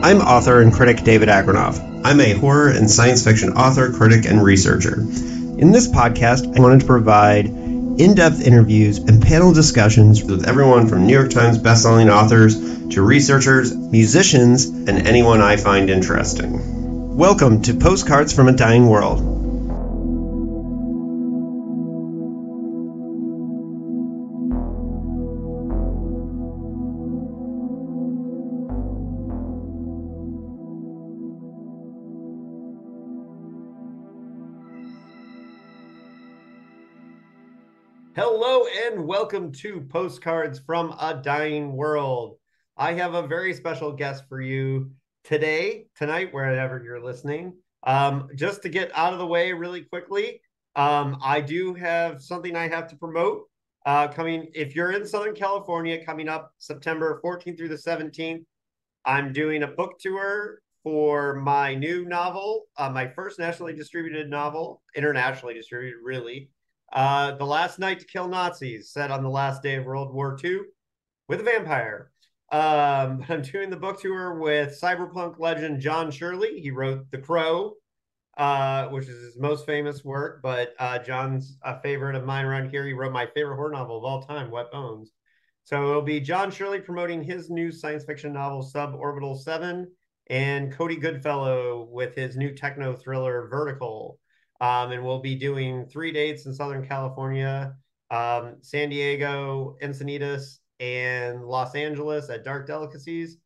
I'm author and critic David Agranoff. I'm a horror and science fiction author, critic, and researcher. In this podcast, I wanted to provide in-depth interviews and panel discussions with everyone from New York Times bestselling authors to researchers, musicians, and anyone I find interesting. Welcome to Postcards from a Dying World. Hello and welcome to Postcards from a Dying World. I have a very special guest for you tonight, wherever you're listening. Just to get out of the way really quickly, I do have something I have to promote coming. If you're in Southern California, coming up September 14th through the 17th, I'm doing a book tour for my new novel, my first nationally distributed novel, internationally distributed, really. The Last Night to Kill Nazis, set on the last day of World War II with a vampire. I'm doing the book tour with cyberpunk legend John Shirley. He wrote The Crow, which is his most famous work, but John's a favorite of mine around here. He wrote my favorite horror novel of all time, Wet Bones. So it'll be John Shirley promoting his new science fiction novel, Suborbital 7, and Cody Goodfellow with his new techno thriller, Vertical. And we'll be doing 3 dates in Southern California, San Diego, Encinitas, and Los Angeles at Dark Delicacies.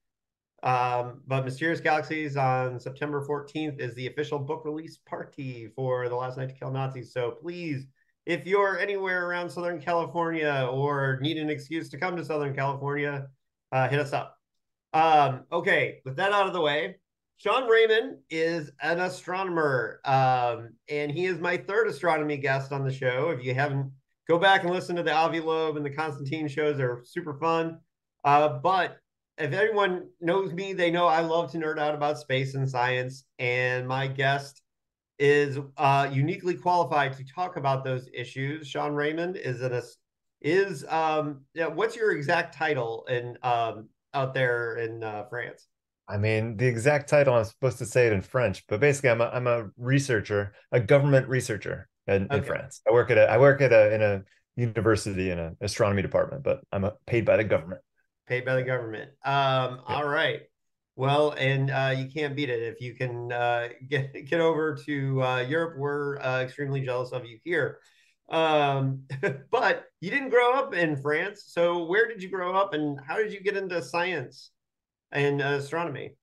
But Mysterious Galaxies on September 14th is the official book release party for The Last Night to Kill Nazis. So please, if you're anywhere around Southern California or need an excuse to come to Southern California, hit us up. Okay, with that out of the way, Sean Raymond is an astronomer, and he is my third astronomy guest on the show. If you haven't, go back and listen to the Avi Loeb and the Constantine shows. They're super fun. But if anyone knows me, they know I love to nerd out about space and science, and my guest is uniquely qualified to talk about those issues. Sean Raymond what's your exact title in out there in France? I mean, the exact title, I'm supposed to say it in French, but basically I'm a researcher, a government researcher in Okay. France. I work in a university in an astronomy department, but paid by the government. Paid by the government. Yeah. All right. Well, and you can't beat it. If you can get over to Europe, we're extremely jealous of you here. But you didn't grow up in France. So where did you grow up and how did you get into science and astronomy?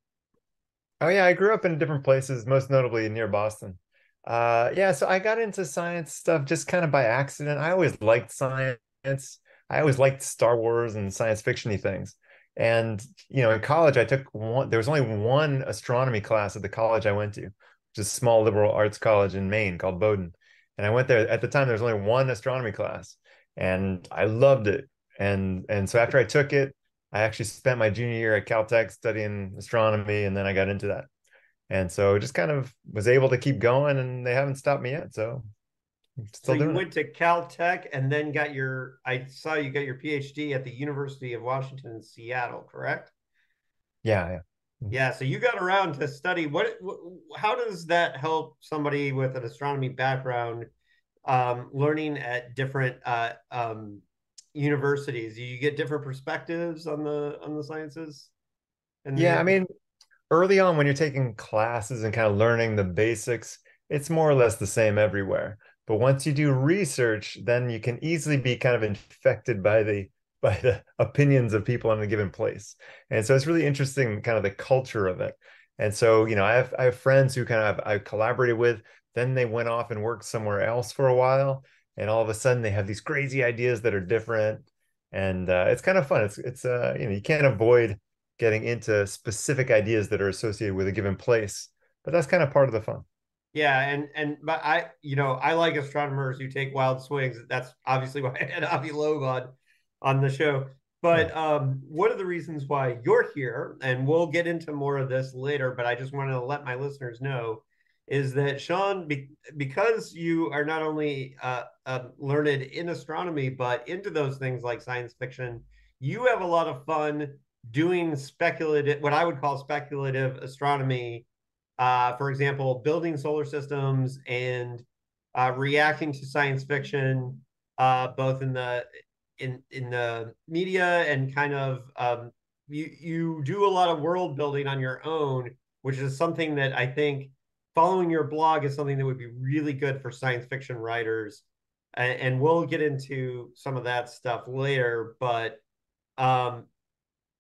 Oh yeah, I grew up in different places, most notably near Boston. Yeah, so I got into science stuff just kind of by accident. I always liked science. I always liked Star Wars and science fiction-y things. And in college, there was only one astronomy class at the college I went to, which is a small liberal arts college in Maine called Bowdoin. And I went there at the time, there was only one astronomy class, and I loved it. And so after I took it, I actually spent my junior year at Caltech studying astronomy, and then I got into that. And so just kind of was able to keep going, and they haven't stopped me yet. So I'm So still you doing it. went to Caltech and then I saw you got your PhD at the University of Washington in Seattle, correct? Yeah, yeah. Yeah, so you got around to study how does that help somebody with an astronomy background learning at different universities? Do you get different perspectives on the sciences and Yeah, I mean, early on when you're taking classes and kind of learning the basics, it's more or less the same everywhere. But once you do research, then you can easily be kind of infected by the opinions of people in a given place. And so it's really interesting, kind of the culture of it. And so, I have friends who kind of I collaborated with, then they went off and worked somewhere else for a while, and all of a sudden they have these crazy ideas that are different. And it's kind of fun. You can't avoid getting into specific ideas that are associated with a given place, but that's kind of part of the fun. Yeah, but I like astronomers who take wild swings. That's obviously why I had Avi Loeb on the show. Yeah. But one of the reasons why you're here, and we'll get into more of this later, but I just wanted to let my listeners know, is that Sean, because you are not only learned in astronomy, but into those things like science fiction, you have a lot of fun doing speculative, what I would call speculative astronomy, for example, building solar systems and reacting to science fiction, both in the media and kind of you do a lot of world building on your own, which is something that I think following your blog is something that would be really good for science fiction writers. And we'll get into some of that stuff later, but um,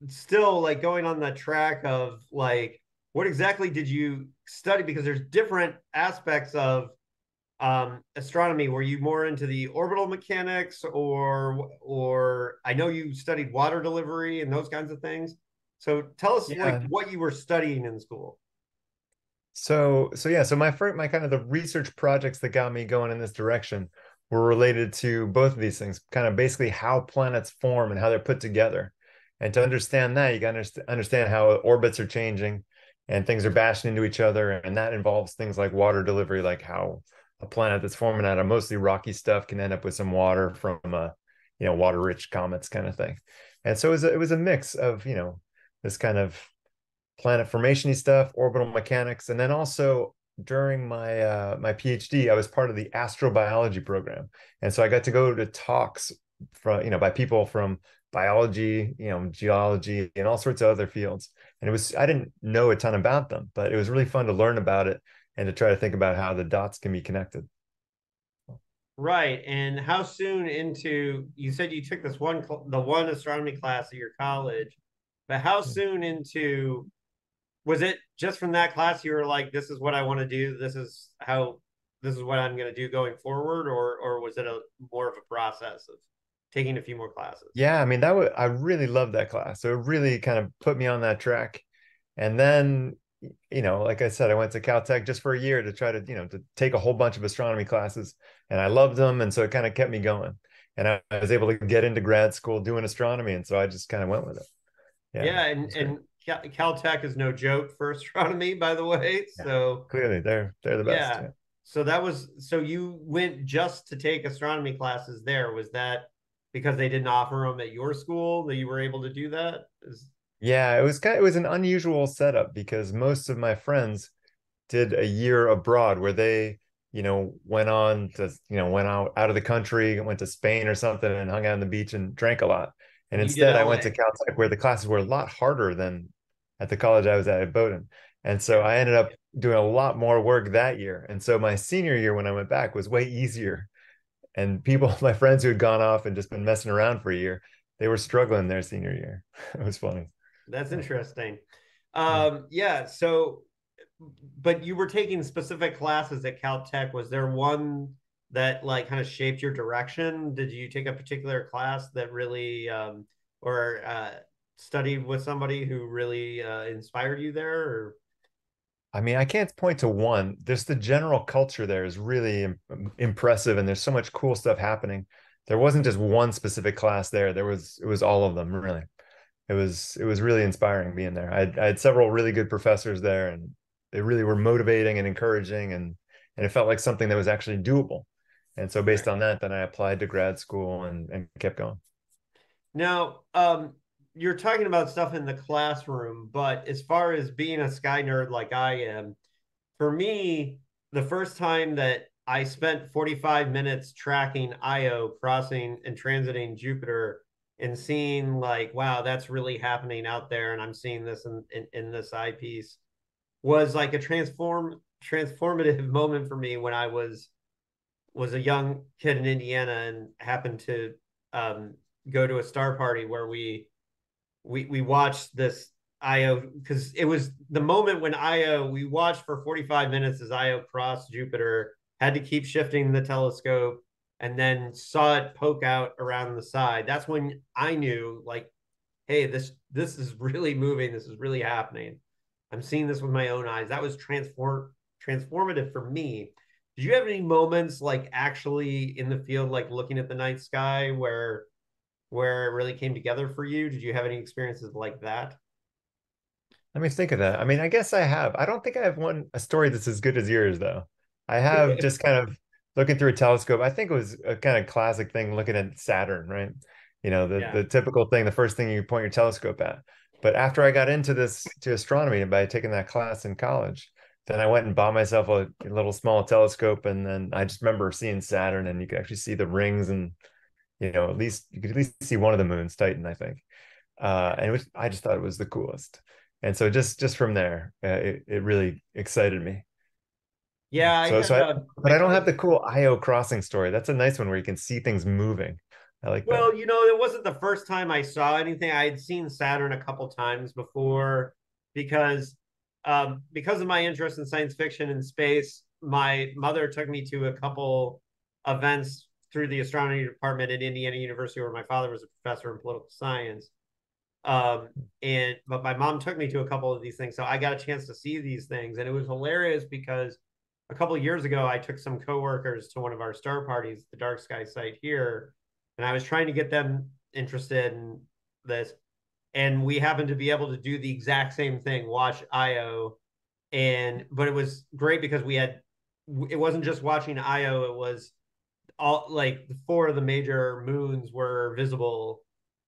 still like going on the track of like what exactly did you study, because there's different aspects of astronomy. Were you more into the orbital mechanics, or I know you studied water delivery and those kinds of things, so tell us like Yeah. what you were studying in school. So my kind of the research projects that got me going in this direction were related to both of these things, kind of basically how planets form and how they're put together. And to understand that, you got to understand how orbits are changing and things are bashing into each other. And that involves things like water delivery, like how a planet that's forming out of mostly rocky stuff can end up with some water from water-rich comets kind of thing. And so it was a mix of, this kind of planet formation stuff, orbital mechanics, and then also during my PhD, I was part of the astrobiology program, and so I got to go to talks from by people from biology, geology, and all sorts of other fields. And I didn't know a ton about them, but it was really fun to learn about it and to try to think about how the dots can be connected. Right. And how soon into, you said you took the one astronomy class at your college, but how soon into, was it just from that class you were like, this is what I want to do, this is what I'm going to do going forward, or was it a more of a process of taking a few more classes? Yeah, I mean I really loved that class. So it really kind of put me on that track. And then, like I said, I went to Caltech just for a year to try to take a whole bunch of astronomy classes, and I loved them, and so it kind of kept me going. And I was able to get into grad school doing astronomy, and so I just kind of went with it. Yeah, Yeah, it was great. and Caltech is no joke for astronomy, by the way. Yeah, So clearly they're the best. yeah. Yeah. So you went just to take astronomy classes there. Was that because they didn't offer them at your school that you were able to do that? Yeah, it was an unusual setup because most of my friends did a year abroad where they, went on to, went out of the country, went to Spain or something and hung out on the beach and drank a lot. And And you did instead I went to LA. Caltech where the classes were a lot harder than at the college I was at Bowdoin. And so Yeah. I ended up doing a lot more work that year. And so my senior year when I went back was way easier. And people, my friends who had gone off and just been messing around for a year, they were struggling their senior year. It was funny. That's Yeah. interesting. Yeah. Yeah. So, but you were taking specific classes at Caltech. Was there one that like kind of shaped your direction? Did you take a particular class that really, or studied with somebody who really inspired you there? Or I mean, I can't point to one. Just the general culture there is really impressive, and there's so much cool stuff happening. There wasn't just one specific class there. It was all of them, really. It was really inspiring being there. I had several really good professors there, and they really were motivating and encouraging, and it felt like something that was actually doable. And so based right. on that, then I applied to grad school and kept going. Now, you're talking about stuff in the classroom, but as far as being a sky nerd like I am, for me, the first time that I spent 45 minutes tracking Io crossing and transiting Jupiter and seeing like, wow, that's really happening out there, and I'm seeing this in this eyepiece, was like a transformative moment for me when I was a young kid in Indiana and happened to um, go to a star party where we watched this Io, because it was the moment when Io, we watched for 45 minutes as Io crossed Jupiter, had to keep shifting the telescope, and then saw it poke out around the side. That's when I knew like, hey, this is really moving, this is really happening. I'm seeing this with my own eyes. That was transformative for me. Did you have any moments like actually in the field, like looking at the night sky, where it really came together for you? Did you have any experiences like that? Let me think of that. I mean, I guess I have. I don't think I have a story that's as good as yours, though. I have just kind of looking through a telescope. I think it was a kind of classic thing looking at Saturn, right? The Yeah. the typical thing, the first thing you point your telescope at. But after I got into this to astronomy by taking that class in college, then I went and bought myself a little small telescope, and then I just remember seeing Saturn, and you could actually see the rings, and at least you could at least see one of the moons, Titan, I think. And I just thought it was the coolest. And so just from there, it really excited me. Yeah, I So had but I I don't took have a the cool Io crossing story. That's a nice one where you can see things moving. I like that. well, it wasn't the first time I saw anything. I had seen Saturn a couple times before because because of my interest in science fiction and space, my mother took me to a couple events through the astronomy department at Indiana University, where my father was a professor in political science. Um, but my mom took me to a couple of these things, so I got a chance to see these things, and it was hilarious because a couple of years ago I took some coworkers to one of our star parties, the Dark Sky site here, and I was trying to get them interested in this, and we happened to be able to do the exact same thing, watch Io, and but it was great because it wasn't just watching Io, it was all like four of the major moons were visible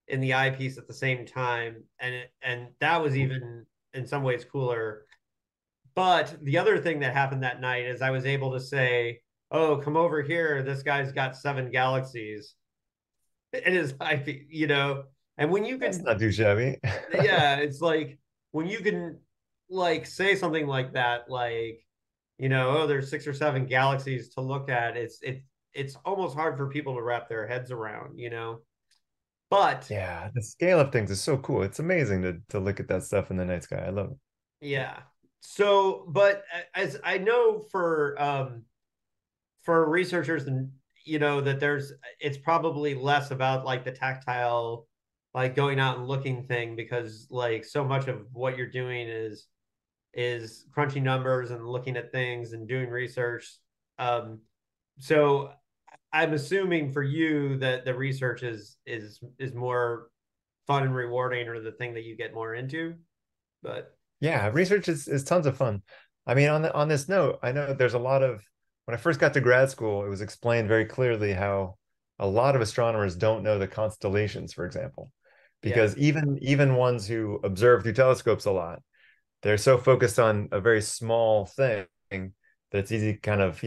in the eyepiece at the same time, and that was even in some ways cooler. But the other thing that happened that night is I was able to say, "Oh, come over here. This guy's got seven galaxies in his eyepiece," And when you That's can, not too shabby. yeah, it's like when you can like say something like that, like oh, there's six or seven galaxies to look at. It's almost hard for people to wrap their heads around. But Yeah, the scale of things is so cool. It's amazing to look at that stuff in the night sky. I love it. yeah. So, but as I know for researchers and that it's probably less about like the tactile like going out and looking thing because like so much of what you're doing is crunching numbers and looking at things and doing research. So I'm assuming for you that the research is more fun and rewarding or the thing that you get more into. But Yeah, research is tons of fun. I mean, on this note, I know there's a lot of when I first got to grad school, it was explained very clearly how a lot of astronomers don't know the constellations, for example, yeah, because even ones who observe through telescopes a lot, they're so focused on a very small thing that it's easy kind of,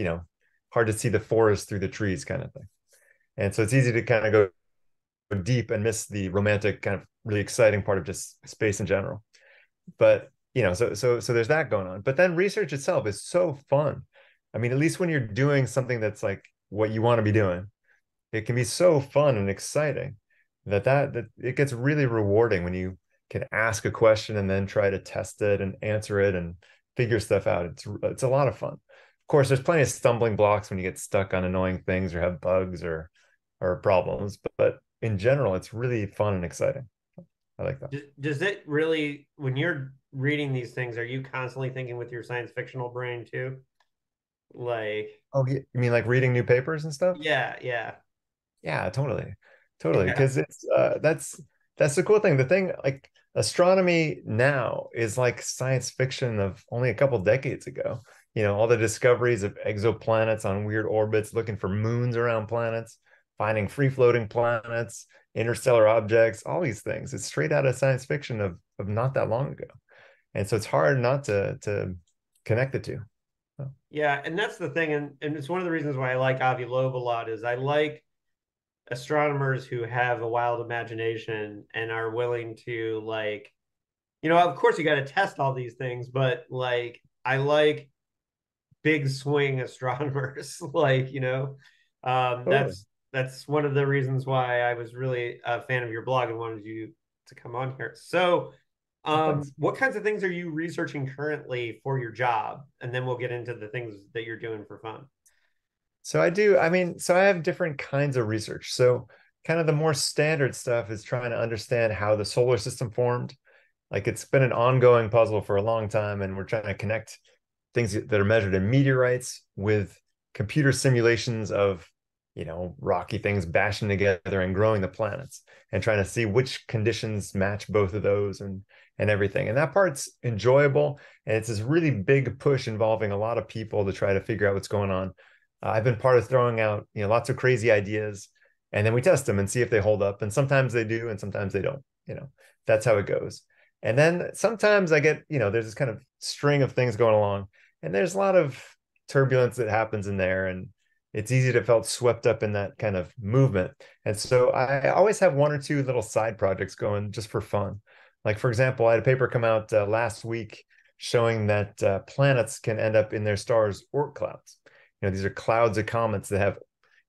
hard to see the forest through the trees kind of thing. And so it's easy to kind of go deep and miss the romantic kind of really exciting part of just space in general. But so there's that going on. But then research itself is so fun. I mean, at least when you're doing something that's like what you want to be doing, it can be so fun and exciting that it gets really rewarding when you can ask a question and then try to test it and answer it and figure stuff out. It's a lot of fun. Of course, there's plenty of stumbling blocks when you get stuck on annoying things or have bugs or problems, but in general, it's really fun and exciting. I like that. does it really when you're reading these things, are you constantly thinking with your science fictional brain too? Like, Oh, you mean like reading new papers and stuff? yeah, yeah, Yeah, totally. Totally. yeah, Because it's that's the cool thing. The thing like astronomy now is like science fiction of only a couple decades ago. All the discoveries of exoplanets on weird orbits, looking for moons around planets, finding free-floating planets, interstellar objects, all these things. It's straight out of science fiction of not that long ago. And so it's hard not to connect the two. Oh, yeah. And that's the thing, and it's one of the reasons why I like Avi Loeb a lot is I like astronomers who have a wild imagination and are willing to like of course you got to test all these things, but like I like big swing astronomers like totally. that's one of the reasons why I was really a fan of your blog and wanted you to come on here. So Oh, thanks. what kinds of things are you researching currently for your job, and then we'll get into the things that you're doing for fun. So I have different kinds of research. So kind of the more standard stuff is trying to understand how the solar system formed. Like it's been an ongoing puzzle for a long time, and we're trying to connect things that are measured in meteorites with computer simulations of, rocky things bashing together and growing the planets and trying to see which conditions match both of those and everything. And that part's enjoyable. And it's this really big push involving a lot of people to try to figure out what's going on. I've been part of throwing out, lots of crazy ideas, and then we test them and see if they hold up. And sometimes they do, and sometimes they don't. That's how it goes. And then sometimes I get, there's this kind of string of things going along, and there's a lot of turbulence that happens in there, and it's easy to felt swept up in that kind of movement. And so I always have one or two little side projects going just for fun. Like, for example, I had a paper come out last week showing that planets can end up in their stars' Oort clouds. These are clouds of comets that have,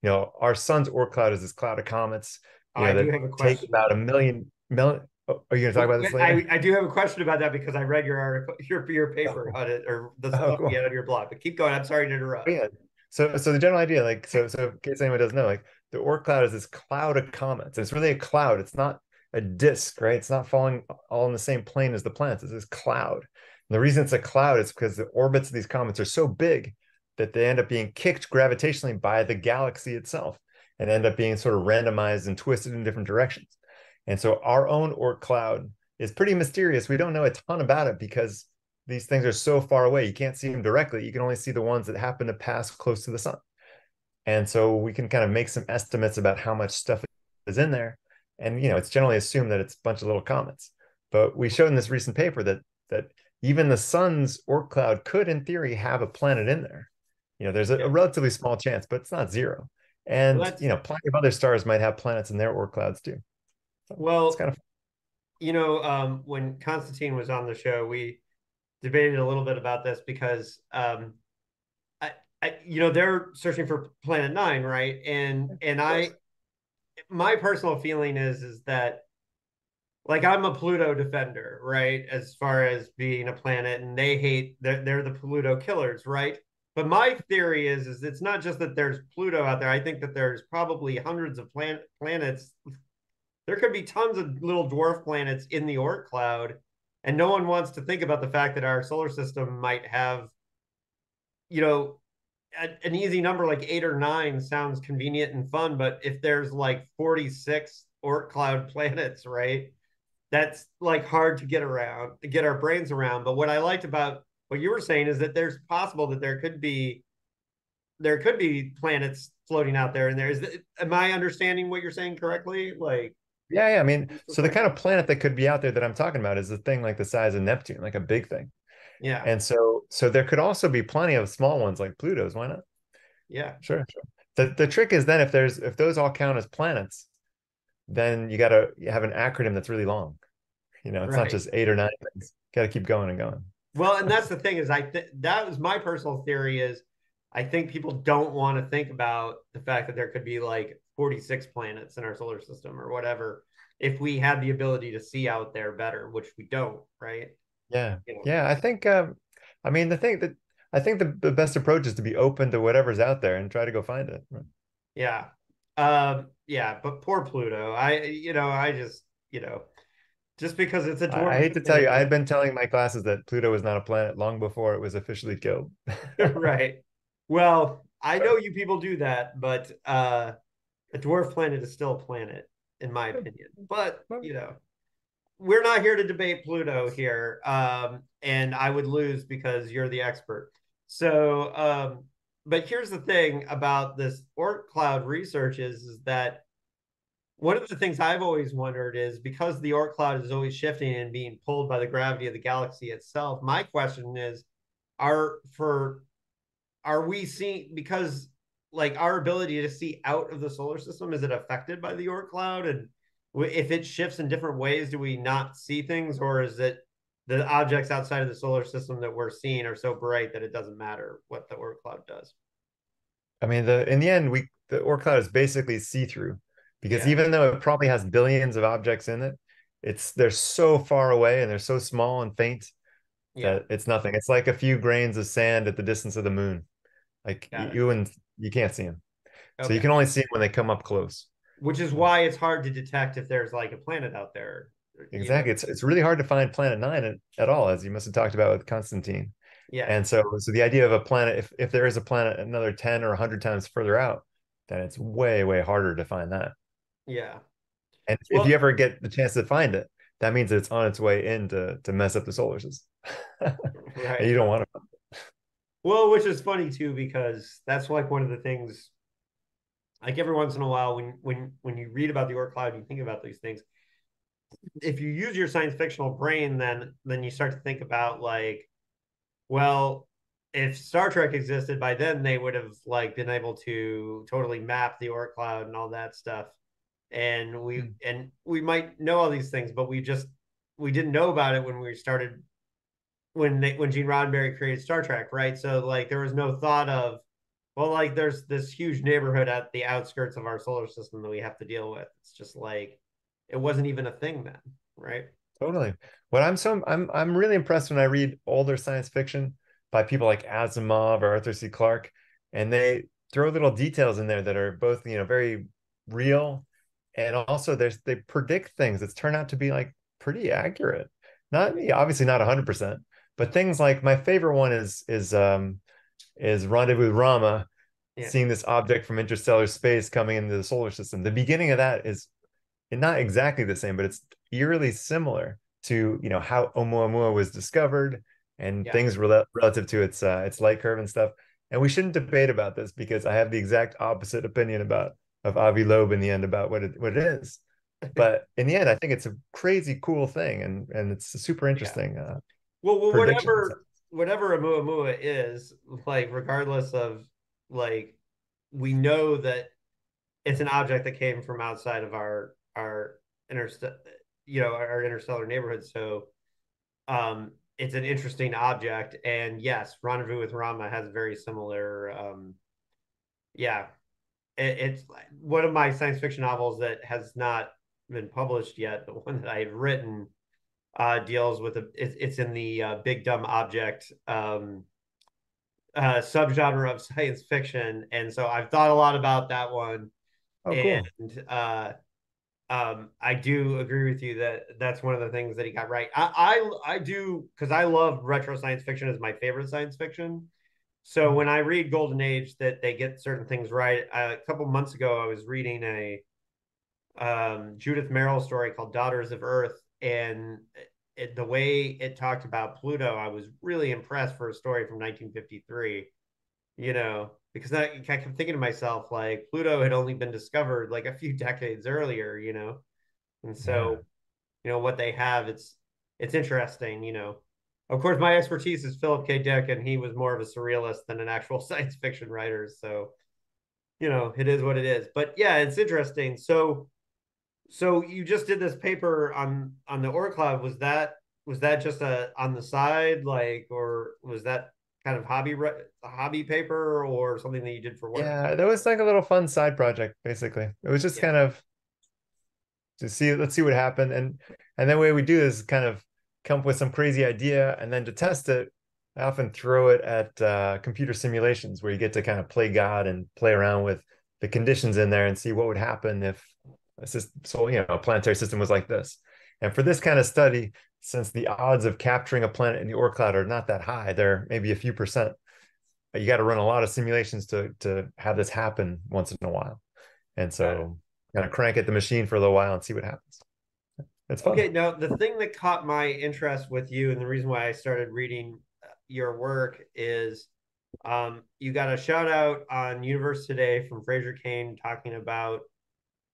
our sun's Oort cloud is this cloud of comets, I do that have a take question. about a million. Oh, are you going to talk about this later? I do have a question about that because I read your article, your paper Oh, on it, or the oh, stuff you cool. had on your blog. But keep going. I'm sorry to Oh, interrupt. yeah. So the general idea, like, so in case anyone doesn't know, like, the Oort cloud is this cloud of comets. And it's really a cloud. It's not a disk, right? It's not falling all in the same plane as the planets. It's this cloud. And the reason it's a cloud is because the orbits of these comets are so big that they end up being kicked gravitationally by the galaxy itself and end up being sort of randomized and twisted in different directions. And so our own Oort cloud is pretty mysterious. We don't know a ton about it because these things are so far away. You can't see them directly. You can only see the ones that happen to pass close to the sun. And so we can kind of make some estimates about how much stuff is in there. And it's generally assumed that it's a bunch of little comets. But we showed in this recent paper that even the sun's Oort cloud could, in theory, have a planet in there. There's a Yeah. relatively small chance, but it's not zero. Well, And that's plenty of other stars might have planets in their Oort clouds too. So it's well, kind of when Constantine was on the show, we debated a little bit about this because they're searching for Planet Nine, right? And of course. my personal feeling is that like I'm a Pluto defender, right? As far as being a planet, and they're the Pluto killers, right? But my theory is it's not just that there's Pluto out there. I think that there's probably hundreds of planets. There could be tons of little dwarf planets in the Oort cloud, and no one wants to think about the fact that our solar system might have, you know, an easy number like 8 or 9 sounds convenient and fun, but if there's like 46 Oort cloud planets, right? That's like hard to to get our brains around. But what I liked about what you were saying is that there's possible that there could be planets floating out there. And am I understanding what you're saying correctly? Like, Yeah, yeah. I mean, this so the kind perspective? of planet that could be out there that I'm talking about is a thing like the size of Neptune, like a big thing. Yeah, And so there could also be plenty of small ones like Pluto's. Why not? yeah, Sure, sure. The trick is then if those all count as planets, then you have an acronym that's really long. It's not right. just 8 or 9 things. Got to keep going and going. Well, and that's the thing is that was my personal theory is I think people don't want to think about the fact that there could be like 46 planets in our solar system or whatever if we had the ability to see out there better, which we don't, right? Yeah. You know, Yeah, I mean I think the best approach is to be open to whatever's out there and try to go find it. yeah. Yeah, but poor Pluto. I just, just because it's a I dwarf hate to tell you, I planet, had been telling my classes that Pluto was not a planet long before it was officially killed. right? Well, I know you people do that, but a dwarf planet is still a planet, in my opinion. But we're not here to debate Pluto here, and I would lose because you're the expert. So, but here's the thing about this Oort cloud research is that one of the things I've always wondered is because the Oort cloud is always shifting and being pulled by the gravity of the galaxy itself. My question is, are for are we seeing because like our ability to see out of the solar system is it affected by the Oort cloud and if it shifts in different ways do we not see things or is it the objects outside of the solar system that we're seeing are so bright that it doesn't matter what the Oort cloud does? I mean, the in the end, the Oort cloud is basically see-through because Yeah, even though it probably has billions of objects in it, they're so far away and they're so small and faint yeah, that it's nothing. It's like a few grains of sand at the distance of the moon. Like got it. you can't see them. So you Okay, can only see them when they come up close. which is Uh, why it's hard to detect if there's like a planet out there. you know Exactly. It's really hard to find Planet Nine at all, as you must have talked about with Constantine. yeah, And so the idea of a planet, if there is a planet another 10 or 100 times further out, then it's way, way harder to find that. yeah. And if you Well, ever get the chance to find it, that means that it's on its way in to mess up the solar system. And you right. don't want to. Well, which is funny too because that's like one of the things. Like every once in a while, when you read about the Oort cloud, you think about these things. if you use your science fictional brain, then you start to think about like, well, if Star Trek existed by then, they would have like been able to totally map the Oort cloud and all that stuff. Hmm. And we might know all these things, but we didn't know about it when we started when Gene Roddenberry created Star Trek, right? So like there was no thought of, well, like there's this huge neighborhood at the outskirts of our solar system that we have to deal with. It's just like it wasn't even a thing then, right? Totally. I'm really impressed when I read older science fiction by people like Asimov or Arthur C. Clarke, and they throw little details in there that are both, very real, and also they predict things that turn out to be like pretty accurate. Not yeah, obviously not 100%, but things like my favorite one is Rendezvous with Rama, Yeah, seeing this object from interstellar space coming into the solar system. The beginning of that is not exactly the same, but it's eerily similar to how Oumuamua was discovered and yeah. things relative to its light curve and stuff. And we shouldn't debate about this because I have the exact opposite opinion about of Avi Loeb in the end about what it is. But in the end, I think it's a crazy cool thing, and it's a super Yeah. interesting Well, prediction. whatever a Muamua is, like regardless of like we know that it's an object that came from outside of our interstellar our interstellar neighborhood. So it's an interesting object. And yes, Rendezvous with Rama has very similar yeah. It's one of my science fiction novels that has not been published yet, but one that I've written deals with it's in the big dumb object subgenre of science fiction, and so I've thought a lot about that one, Oh, cool. and I do agree with you that that's one of the things that he got right. I do because I love retro science fiction as my favorite science fiction. So when I read Golden Age, that they get certain things right. A couple months ago, I was reading a Judith Merril story called Daughters of Earth, and the way it talked about Pluto, I was really impressed for a story from 1953. Because I kept thinking to myself, like Pluto had only been discovered like a few decades earlier, and Yeah. so what they have, it's interesting. Of course, my expertise is Philip K. Dick, and he was more of a surrealist than an actual science fiction writer. So it is what it is. But yeah, it's interesting. So you just did this paper on the Oort cloud. Was that just a on the side, like, or was that kind of a hobby paper or something that you did for work? Yeah, that was like a little fun side project, basically. It was just Yeah, kind of let's see what happened. And then the way we do is kind of come up with some crazy idea, and then to test it, I often throw it at computer simulations where you get to kind of play God and play around with the conditions in there and see what would happen if a planetary system was like this. And for this kind of study, since the odds of capturing a planet in the Oort cloud are not that high, they're maybe a few percent. You got to run a lot of simulations to have this happen once in a while. And got it. so kind of crank at the machine for a little while and see what happens. It's fun. Okay, now the thing that caught my interest with you, and the reason why I started reading your work is you got a shout out on Universe Today from Fraser Kane talking about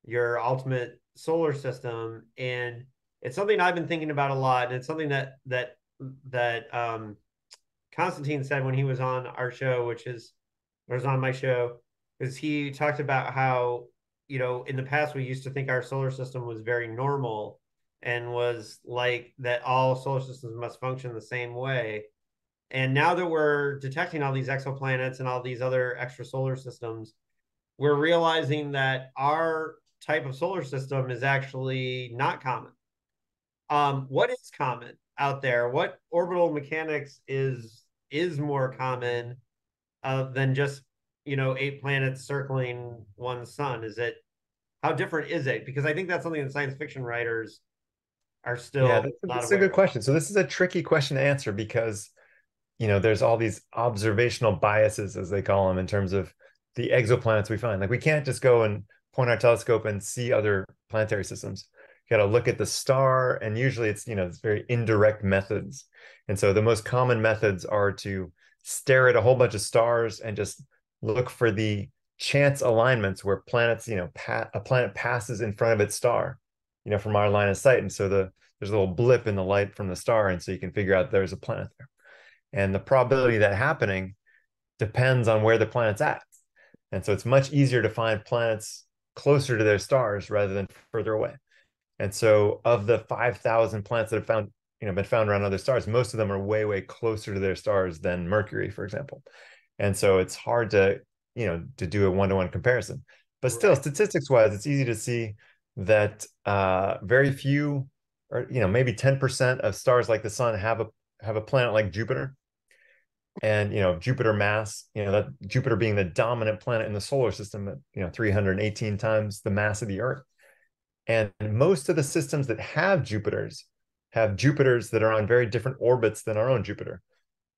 your ultimate solar system, and it's something I've been thinking about a lot, and it's something that Constantine said when he was on our show, or was on my show, because he talked about how in the past we used to think our solar system was very normal and was like that all solar systems must function the same way. And now that we're detecting all these exoplanets and all these other extra solar systems, we're realizing that our type of solar system is actually not common. What is common out there? What orbital mechanics is more common than just 8 planets circling one sun? Is it How different is it? Because I think that's something that science fiction writers are Yeah, still not that's a good aware question. So this is a tricky question to answer because, there's all these observational biases, as they call them, in terms of the exoplanets we find. Like we can't just go and point our telescope and see other planetary systems. You got to look at the star, and usually it's very indirect methods. And so the most common methods are to stare at a whole bunch of stars and just look for the chance alignments where planets, a planet passes in front of its star. from our line of sight. And so there's a little blip in the light from the star, and so you can figure out there's a planet there. And the probability of that happening depends on where the planet's at. And so it's much easier to find planets closer to their stars rather than further away. And so of the 5,000 planets that have been found around other stars, most of them are way, way closer to their stars than Mercury, for example. And so it's hard to do a one-to-one comparison. But still, Right. statistics wise, it's easy to see that very few, or maybe 10% of stars like the sun have a planet like Jupiter. And Jupiter mass, that Jupiter being the dominant planet in the solar system at 318 times the mass of the Earth. And most of the systems that have Jupiters that are on very different orbits than our own Jupiter.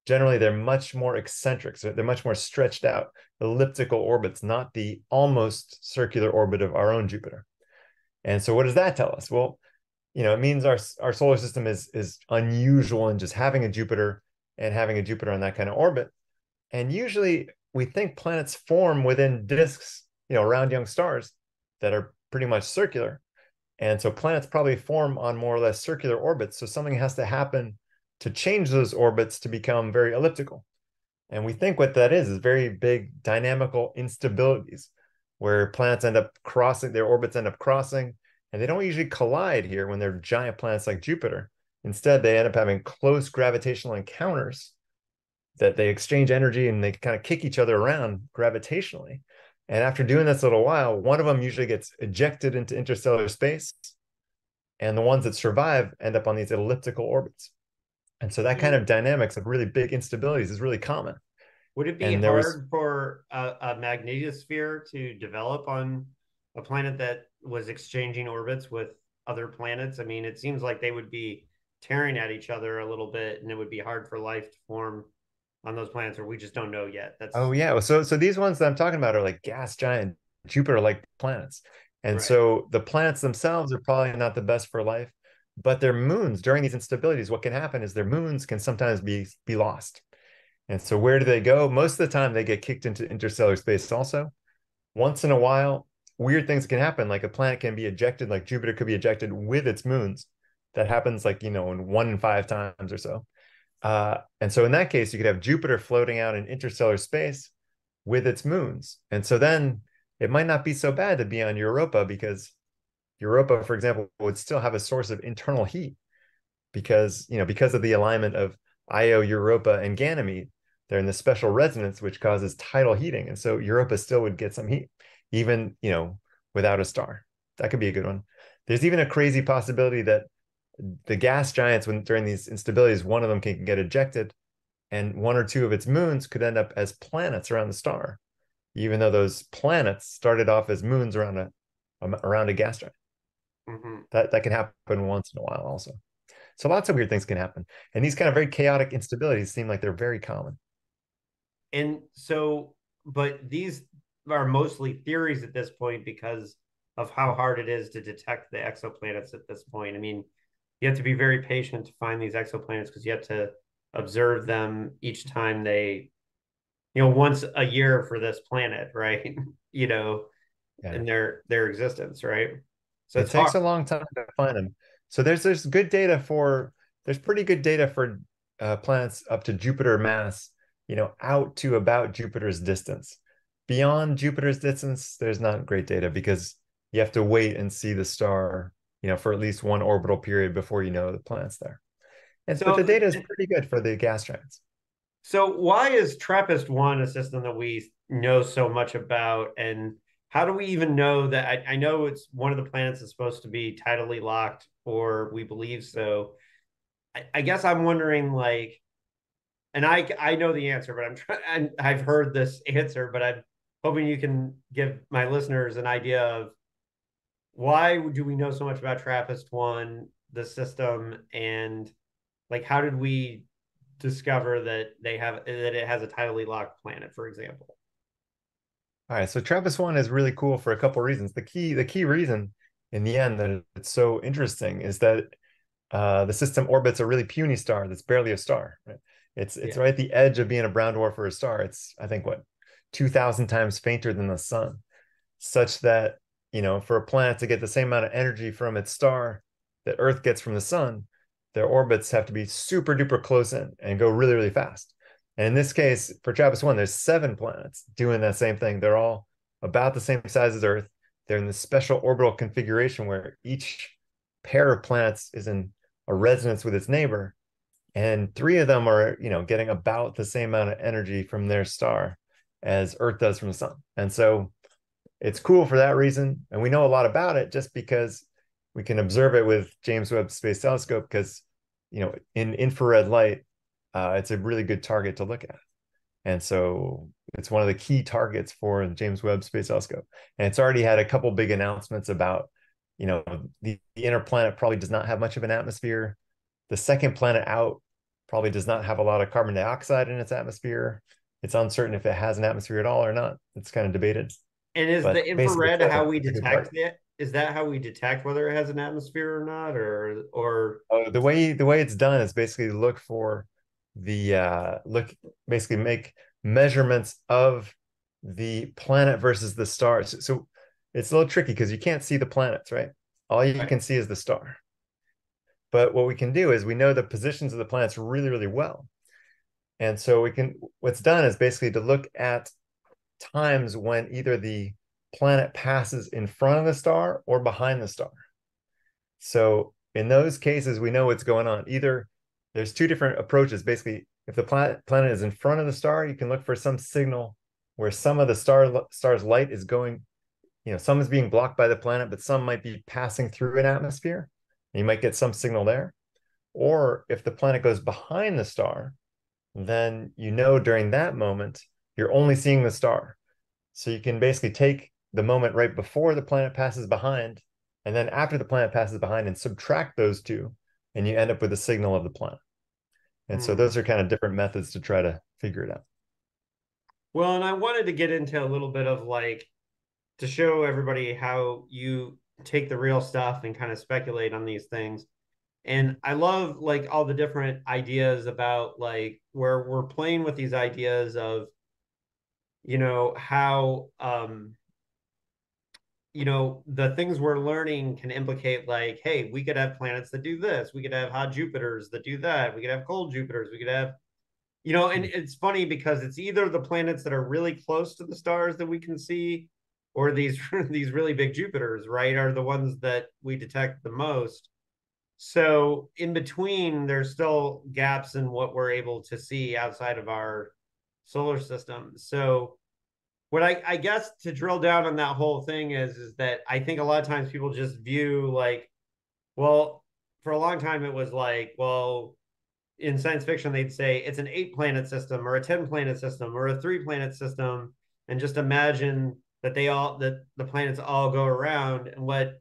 Generally, they're much more eccentric, so they're much more stretched out, elliptical orbits, not the almost circular orbit of our own Jupiter. And so what does that tell us? Well, it means our solar system is unusual in just having a Jupiter and having a Jupiter on that kind of orbit. And usually we think planets form within disks, around young stars that are pretty much circular. And so planets probably form on more or less circular orbits. So something has to happen to change those orbits to become very elliptical. And we think what that is very big dynamical instabilities where planets end up crossing, their orbits end up crossing, and they don't usually collide here when they're giant planets like Jupiter. Instead, they end up having close gravitational encounters that they exchange energy and they kind of kick each other around gravitationally. And after doing this a little while, one of them usually gets ejected into interstellar space, and the ones that survive end up on these elliptical orbits. And so that kind of dynamics of really big instabilities is really common. Would it be And there was, hard for a magnetosphere to develop on a planet that was exchanging orbits with other planets? I mean, it seems like they would be tearing at each other a little bit, and it would be hard for life to form on those planets, or we just don't know yet. oh That's yeah, so these ones that I'm talking about are like gas giant Jupiter-like planets. And right. so the planets themselves are probably not the best for life, but their moons during these instabilities, what can happen is their moons can sometimes be lost. And so where do they go? Most of the time they get kicked into interstellar space also. Once in a while, weird things can happen. Like a planet can be ejected, like Jupiter could be ejected with its moons. That happens like, in 1 in 5 times or so. And so in that case, you could have Jupiter floating out in interstellar space with its moons. And so then it might not be so bad to be on Europa because Europa, for example, would still have a source of internal heat because of the alignment of Io, Europa, and Ganymede. They're in this special resonance, which causes tidal heating. And so Europa still would get some heat, even, without a star. That could be a good one. There's even a crazy possibility that the gas giants, during these instabilities, one of them can get ejected, and one or two of its moons could end up as planets around the star, even though those planets started off as moons around a gas giant. Mm-hmm. That can happen once in a while also. So lots of weird things can happen. And these kind of very chaotic instabilities seem like they're very common. And so, but these are mostly theories at this point because of how hard it is to detect the exoplanets at this point. I mean, you have to be very patient to find these exoplanets because you have to observe them each time they, once a year for this planet, right? Yeah. in their existence, right? So It it's hard. takes a long time to find them. So there's pretty good data for planets up to Jupiter mass, out to about Jupiter's distance. Beyond Jupiter's distance, there's not great data because you have to wait and see the star, for at least one orbital period before you know the planet's there. But the So data is pretty good for the gas giants. So why is TRAPPIST-1 a system that we know so much about? And how do we even know that? I know it's one of the planets that's supposed to be tidally locked, or we believe so. I guess I'm wondering, like, and I know the answer, but I'm trying. I've heard this answer, but I'm hoping you can give my listeners an idea of why do we know so much about TRAPPIST-1, the system, and like how did we discover that it has a tidally locked planet, for example. All right, so TRAPPIST-1 is really cool for a couple of reasons. The key reason in the end that it's so interesting is that the system orbits a really puny star that's barely a star. Right? It's Yeah. right at the edge of being a brown dwarf or a star. It's I think what 2,000 times fainter than the sun, such that for a planet to get the same amount of energy from its star that Earth gets from the sun, their orbits have to be super duper close in and go really, really fast. And in this case, for TRAPPIST-1, there's 7 planets doing that same thing. They're all about the same size as Earth. They're in this special orbital configuration where each pair of planets is in a resonance with its neighbor. And 3 of them are, getting about the same amount of energy from their star as Earth does from the sun. And so it's cool for that reason. And we know a lot about it just because we can observe it with James Webb Space Telescope because, in infrared light, it's a really good target to look at. And so it's one of the key targets for the James Webb Space Telescope. And it's already had a couple big announcements about, the inner planet probably does not have much of an atmosphere. The second planet out probably does not have a lot of carbon dioxide in its atmosphere. It's uncertain if it has an atmosphere at all or not. It's kind of debated. And is But the basically, infrared how we it's a good detect target. it? Is that how we detect whether it has an atmosphere or not? Or The way it's done is basically look for basically make measurements of the planet versus the stars. So it's a little tricky because you can't see the planets, right? All you right. can see is the star. But what we can do is we know the positions of the planets really, really well. And so what's done is basically to look at times when either the planet passes in front of the star or behind the star. So in those cases, we know what's going on. Either there's 2 different approaches. Basically, if the planet is in front of the star, you can look for some signal where some of the star's light is going, some is being blocked by the planet, but some might be passing through an atmosphere. And you might get some signal there. Or if the planet goes behind the star, then during that moment, you're only seeing the star. So you can basically take the moment right before the planet passes behind, and then after the planet passes behind and subtract those 2, and you end up with a signal of the planet. And so Hmm. those are kind of different methods to try to figure it out. Well, and I wanted to get into a little bit of like to show everybody how you take the real stuff and kind of speculate on these things. And I love like all the different ideas about like where we're playing with these ideas of, how the things we're learning can implicate like, hey, we could have planets that do this, we could have hot Jupiters that do that, we could have cold Jupiters, we could have, and it's funny because it's either the planets that are really close to the stars that we can see, or these these really big Jupiters, right, are the ones that we detect the most. So in between, there's still gaps in what we're able to see outside of our solar system. So what I guess to drill down on that whole thing is that I think a lot of times people just view like, well, for a long time it was like, well, in science fiction they'd say it's an 8 planet system or a 10 planet system or a 3 planet system, and just imagine that the planets all go around. And what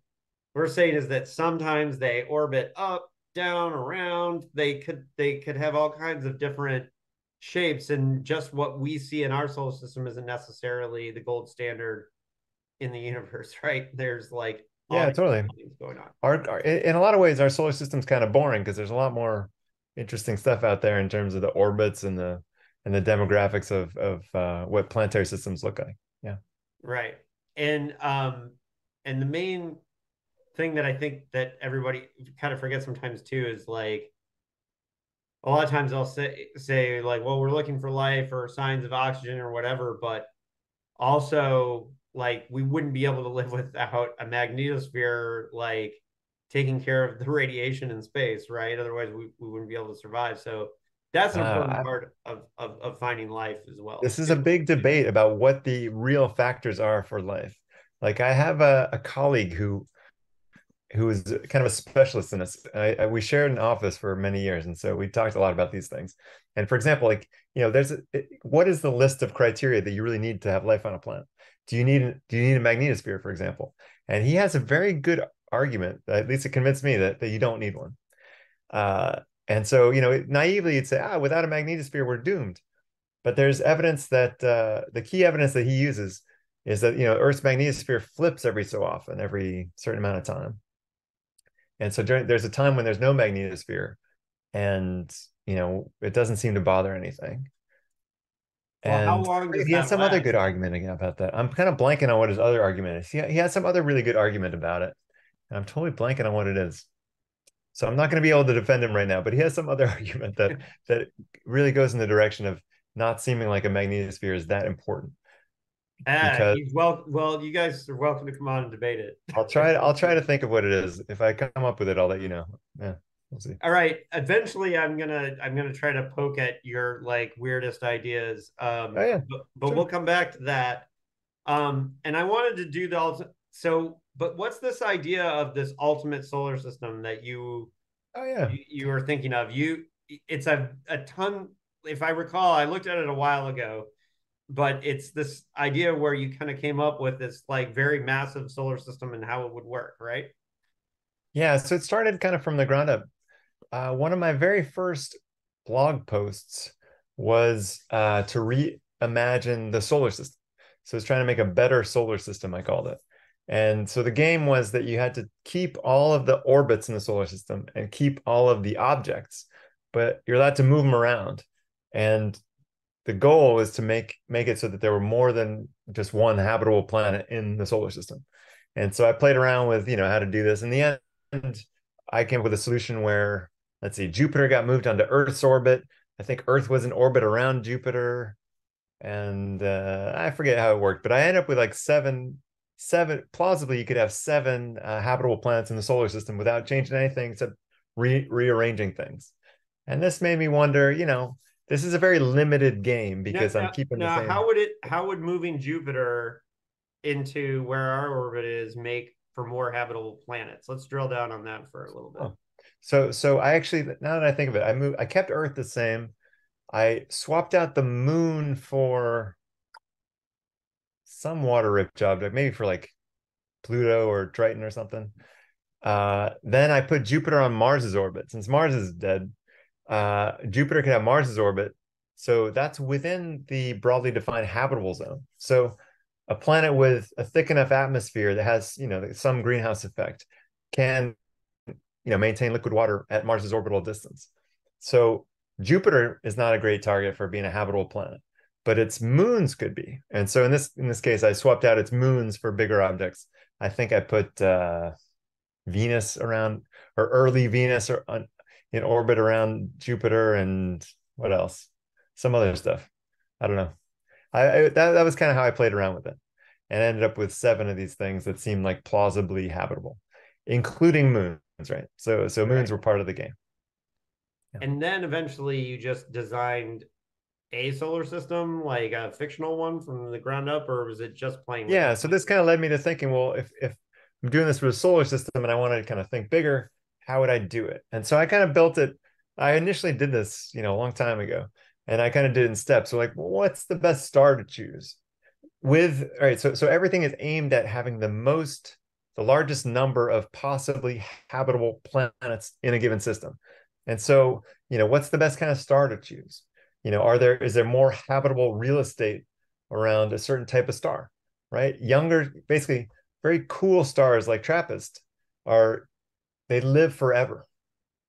we're saying is that sometimes they orbit up, down, around. They could have all kinds of different shapes, and just what we see in our solar system isn't necessarily the gold standard in the universe, right? There's like all Yeah, these totally. things going on. In a lot of ways, our solar system's kind of boring because there's a lot more interesting stuff out there in terms of the orbits and the demographics of what planetary systems look like. Yeah. Right. And the main thing that I think that everybody kind of forgets sometimes too is like a lot of times they'll say like, well, we're looking for life or signs of oxygen or whatever, but also like we wouldn't be able to live without a magnetosphere like taking care of the radiation in space, right? Otherwise we wouldn't be able to survive. So that's an important Uh, part of finding life as well this is a too. big debate about what the real factors are for life. Like I have a colleague who is kind of a specialist in this. We shared an office for many years, and so we talked a lot about these things. And for example, like what is the list of criteria that you really need to have life on a planet? Do you need a magnetosphere, for example? And he has a very good argument. At least it convinced me that you don't need one. And so naively you'd say, without a magnetosphere, we're doomed. But there's evidence that the key evidence that he uses is that Earth's magnetosphere flips every so often, every certain amount of time. And so there's a time when there's no magnetosphere and it doesn't seem to bother anything. Well, how And long does he has that some other last? good argument about that. I'm kind of blanking on what his other argument is. He has some other really good argument about it. And I'm totally blanking on what it is. So I'm not going to be able to defend him right now, but he has some other argument that really goes in the direction of not seeming like a magnetosphere is that important. Because He's well, you guys are welcome to come on and debate it. I'll try to think of what it is. If I come up with it, I'll let you know. Yeah, we'll see. All right. Eventually I'm gonna try to poke at your like weirdest ideas. Oh yeah, But sure. we'll come back to that. And I wanted to do but what's this idea of this ultimate solar system that Oh yeah. you were thinking of? It's a ton, if I recall, I looked at it a while ago, but it's this idea where you kind of came up with this like very massive solar system and how it would work, right? Yeah, so it started kind of from the ground up. One of my very first blog posts was to reimagine the solar system. So it's trying to make a better solar system, I called it. And so the game was that you had to keep all of the orbits in the solar system and keep all of the objects, but you're allowed to move them around. And the goal is to make it so that there were more than just one habitable planet in the solar system. And so I played around with, how to do this. In the end, I came up with a solution where, let's see, Jupiter got moved onto Earth's orbit. I think Earth was in orbit around Jupiter, and I forget how it worked, but I ended up with like seven. Plausibly, you could have seven habitable planets in the solar system without changing anything except rearranging things. And this made me wonder, this is a very limited game Now, because I'm now, keeping the now, same. how would moving Jupiter into where our orbit is make for more habitable planets? Let's drill down on that for a little bit. Oh. So I actually, now that I think of it, I kept Earth the same. I swapped out the moon for some water rich object, maybe for like Pluto or Triton or something. Then I put Jupiter on Mars's orbit. Since Mars is dead, Jupiter could have Mars's orbit. So that's within the broadly defined habitable zone. So a planet with a thick enough atmosphere that has, some greenhouse effect can, maintain liquid water at Mars's orbital distance. So Jupiter is not a great target for being a habitable planet, but its moons could be. And so in this case, I swapped out its moons for bigger objects. I think I put Venus around, or early Venus or in orbit around Jupiter, and what else? Some other stuff. I don't know. That was kind of how I played around with it, and ended up with seven of these things that seemed like plausibly habitable, including moons, right? So moons Right. were part of the game. Yeah. And then eventually you just designed a solar system, like a fictional one from the ground up, or was it just playing with Yeah, that so this idea? kind of led me to thinking, well, if I'm doing this with a solar system and I want to kind of think bigger, how would I do it? And so I kind of built it. I initially did this, a long time ago, and I kind of did it in steps. So like, well, what's the best star to choose? All right, so everything is aimed at having the largest number of possibly habitable planets in a given system. And so, what's the best kind of star to choose? Is there more habitable real estate around a certain type of star, right? Younger, basically very cool stars like TRAPPIST are they live forever,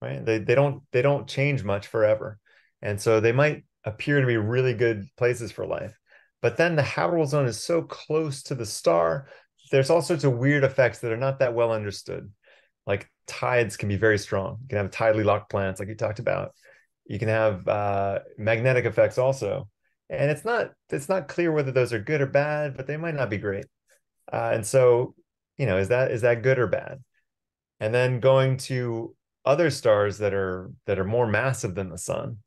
right? They don't change much forever. And so they might appear to be really good places for life. But then the habitable zone is so close to the star, there's all sorts of weird effects that are not that well understood. Like tides can be very strong. You can have tidally locked planets, like you talked about. You can have magnetic effects also, and it's not clear whether those are good or bad, but they might not be great. And so, is that good or bad? And then going to other stars that are more massive than the sun,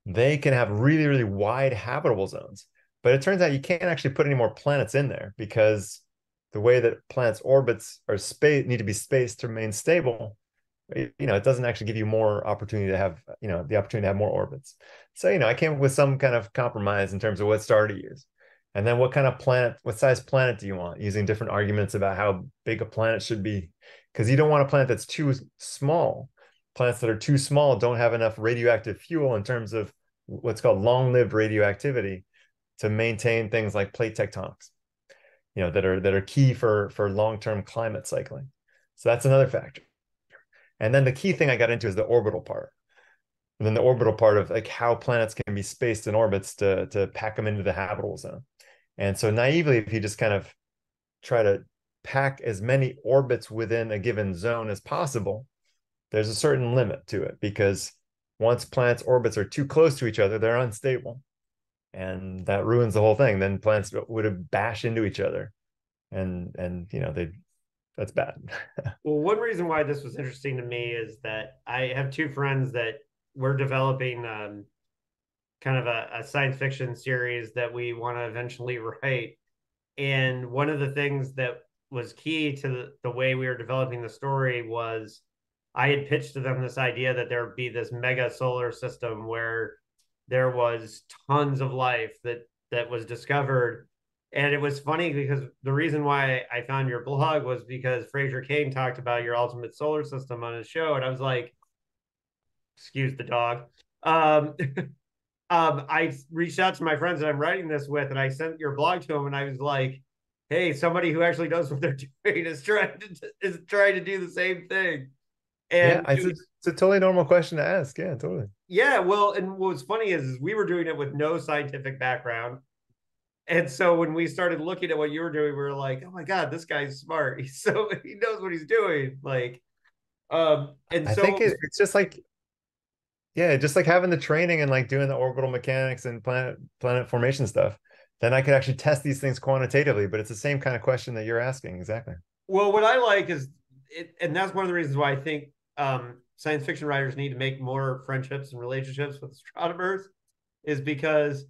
they can have really, really wide habitable zones. But it turns out you can't actually put any more planets in there because the way that planets' orbits are need to be spaced to remain stable, it doesn't actually give you more opportunity to have, the opportunity to have more orbits. So, I came up with some kind of compromise in terms of what star to use. And then what size planet do you want? Using different arguments about how big a planet should be. Because you don't want a planet that's too small. Planets that are too small don't have enough radioactive fuel in terms of what's called long-lived radioactivity to maintain things like plate tectonics, that are key for long-term climate cycling. So that's another factor. And then the key thing I got into is the orbital part. and then the orbital part of like how planets can be spaced in orbits to pack them into the habitable zone. And so naively, if you just kind of try to pack as many orbits within a given zone as possible, there's a certain limit to it because once planets' orbits are too close to each other, they're unstable. And that ruins the whole thing. Then planets would have bashed into each other. And they that's bad. Well, one reason why this was interesting to me is that I have two friends that we're developing kind of a science fiction series that we want to eventually write. And one of the things that was key to the way we were developing the story was I had pitched to them this idea that there would be this mega solar system where there was tons of life that was discovered. And it was funny because the reason why I found your blog was because Fraser Kane talked about your ultimate solar system on his show. And I was like, excuse the dog. Um, I reached out to my friends that I'm writing this with, and I sent your blog to them, and I was like, "Hey, somebody who actually knows what they're doing is trying to do the same thing." Yeah, And it was, it's a totally normal question to ask. Yeah, totally. yeah, well, and what's funny is we were doing it with no scientific background, and so when we started looking at what you were doing, we were like, "Oh my god, this guy's smart. He knows what he's doing." Like, and I so think it was it's just like, yeah, just like having the training and like doing the orbital mechanics and planet formation stuff. Then I could actually test these things quantitatively, but it's the same kind of question that you're asking. Exactly. well, what I like is it, and that's one of the reasons why I think science fiction writers need to make more friendships and relationships with astronomers, is because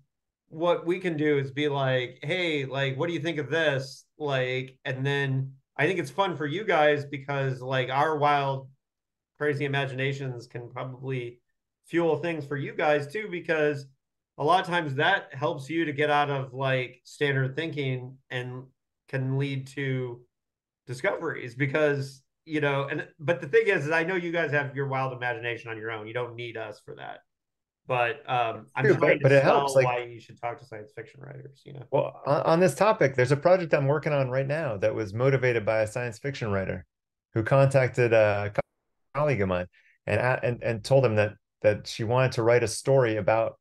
what we can do is be like, hey, like, what do you think of this? Like, and then I think it's fun for you guys because like our wild, crazy imaginations can probably fuel things for you guys too, because a lot of times that helps you to get out of like standard thinking and can lead to discoveries because and but the thing is I know you guys have your wild imagination on your own. You don't need us for that. But I'm True, trying to but it helps. sell Like, why you should talk to science fiction writers. well, on this topic, there's a project I'm working on right now that was motivated by a science fiction writer who contacted a colleague of mine and told him that she wanted to write a story about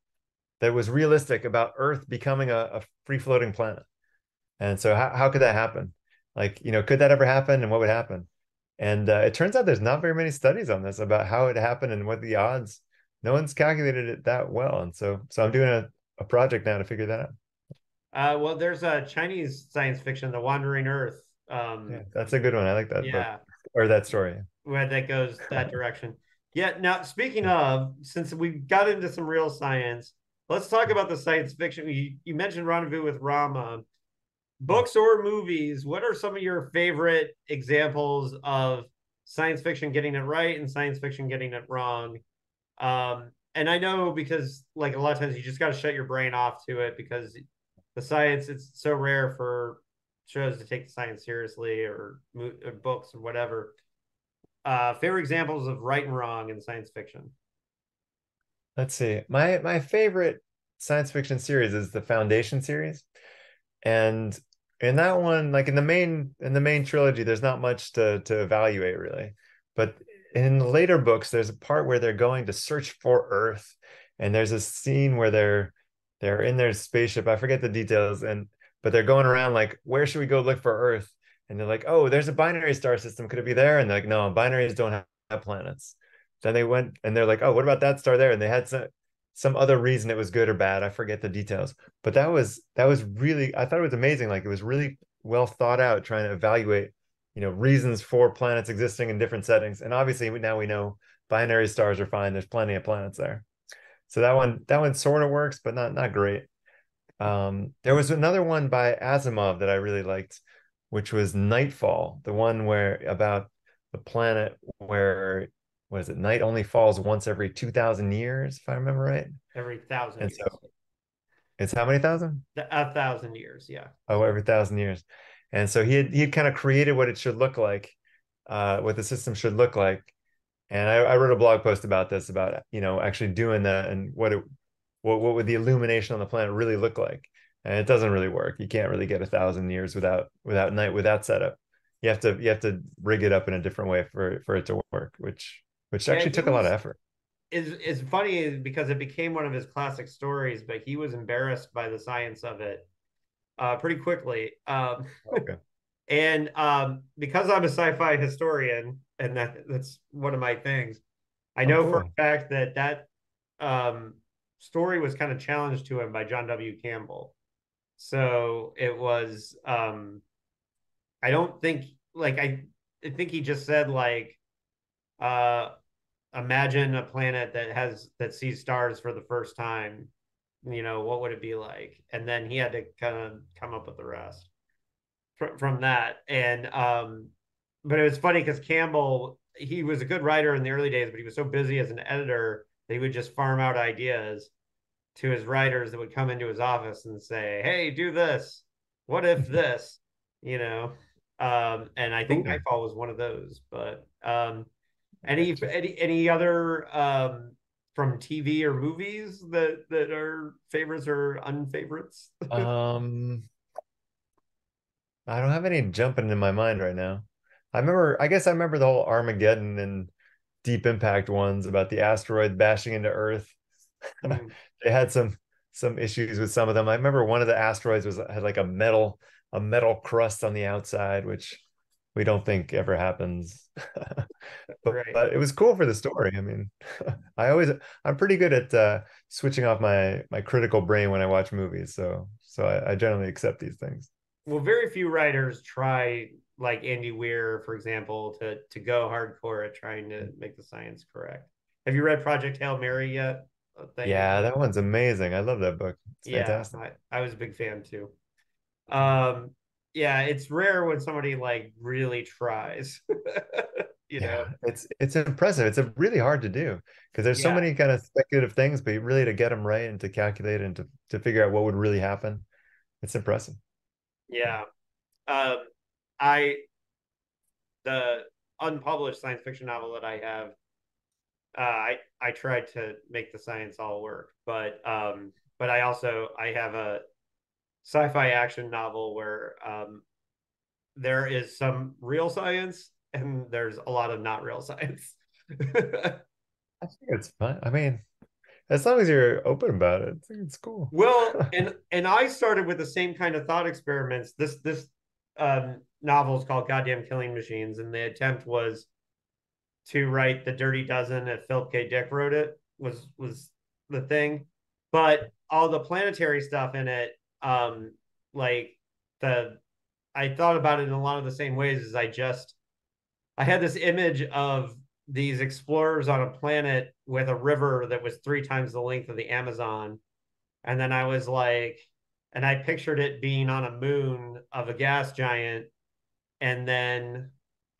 that was realistic about Earth becoming a free floating planet. And so how could that happen? Like, could that ever happen and what would happen? And it turns out there's not very many studies on this about how it happened and what the odds. No one's calculated it that well. And so I'm doing a project now to figure that out. Well, there's a Chinese science fiction, The Wandering Earth. Yeah, that's a good one. I like that book Yeah, or that story. where that goes that direction. Yeah. Now, speaking of, since we got into some real science, let's talk about the science fiction. You mentioned Rendezvous with Rama. Books or movies, what are some of your favorite examples of science fiction getting it right and science fiction getting it wrong? And I know because like a lot of times you just got to shut your brain off to it because the science, it's so rare for shows to take the science seriously or books or whatever. Favorite examples of right and wrong in science fiction. Let's see. My favorite science fiction series is the Foundation series. And in that one, like in the main trilogy, there's not much to evaluate really. But in the later books, there's a part where they're going to search for Earth, and there's a scene where they're in their spaceship. I forget the details, but they're going around like, where should we go look for Earth? And they're like, oh, there's a binary star system. Could it be there? And they're like, no, binaries don't have planets. Then they went and they're like, oh, what about that star there? And they had some other reason it was good or bad. I forget the details. But that was really, I thought it was amazing. Like it was really well thought out, trying to evaluate, reasons for planets existing in different settings. And obviously now we know binary stars are fine. There's plenty of planets there. So that one sort of works, but not great. There was another one by Asimov that I really liked, which was Nightfall, the one where about the planet where, what is it? Night only falls once every 2,000 years, if I remember right. Every thousand And so years. it's how many thousand? 1,000 years, yeah. Oh, every 1,000 years. And so he had kind of created what it should look like, what the system should look like. And I wrote a blog post about this, about actually doing that and what would the illumination on the planet really look like. And it doesn't really work. You can't really get 1,000 years without night without setup. You have to rig it up in a different way for it to work, which Yeah, actually took a lot of effort. is funny because it became one of his classic stories, but he was embarrassed by the science of it pretty quickly. Okay. And because I'm a sci-fi historian, and that's one of my things, I Oh, know for cool. a fact that um, story was kind of challenged to him by John W. Campbell. So it was I don't think like I think he just said like uh imagine a planet that sees stars for the first time. You know, what would it be like? And then he had to kind of come up with the rest from that. And but it was funny because Campbell, he was a good writer in the early days, but he was so busy as an editor that he would just farm out ideas to his writers that would come into his office and say, "Hey, do this. What if this?" You know. And I think Cool. Nightfall was one of those. But Yeah. any other from TV or movies that are favorites or unfavorites? Um, I don't have any jumping in my mind right now. I guess I remember the whole Armageddon and Deep Impact ones about the asteroid bashing into Earth. Mm, They had some issues with some of them. I remember one of the asteroids had like a metal crust on the outside, which we don't think ever happens. right. But it was cool for the story. I mean, I'm pretty good at switching off my critical brain when I watch movies, so I generally accept these things. Well, very few writers try, like Andy Weir, for example, to go hardcore at trying to make the science correct. Have you read Project Hail Mary yet? Yeah, that one's amazing. I love that book. It's Yeah, fantastic. I was a big fan too. Um, yeah, it's rare when somebody like really tries, you know. Yeah, it's impressive. It's a really hard to do because there's so Yeah, many kind of speculative things, but really to get them right and to calculate and to figure out what would really happen, it's impressive. yeah. Um, I the unpublished science fiction novel that I have, I tried to make the science all work, but I have a sci-fi action novel where there is some real science and there's a lot of not real science. I think it's fun. I mean, as long as you're open about it, I think it's cool. Well, and I started with the same kind of thought experiments. This novel is called Goddamn Killing Machines, and the attempt was to write the Dirty Dozen if Philip K. Dick wrote it was the thing, but all the planetary stuff in it, like the I thought about it in a lot of the same ways as I had this image of these explorers on a planet with a river that was 3 times the length of the Amazon. And then I was like, and I pictured it being on a moon of a gas giant. And then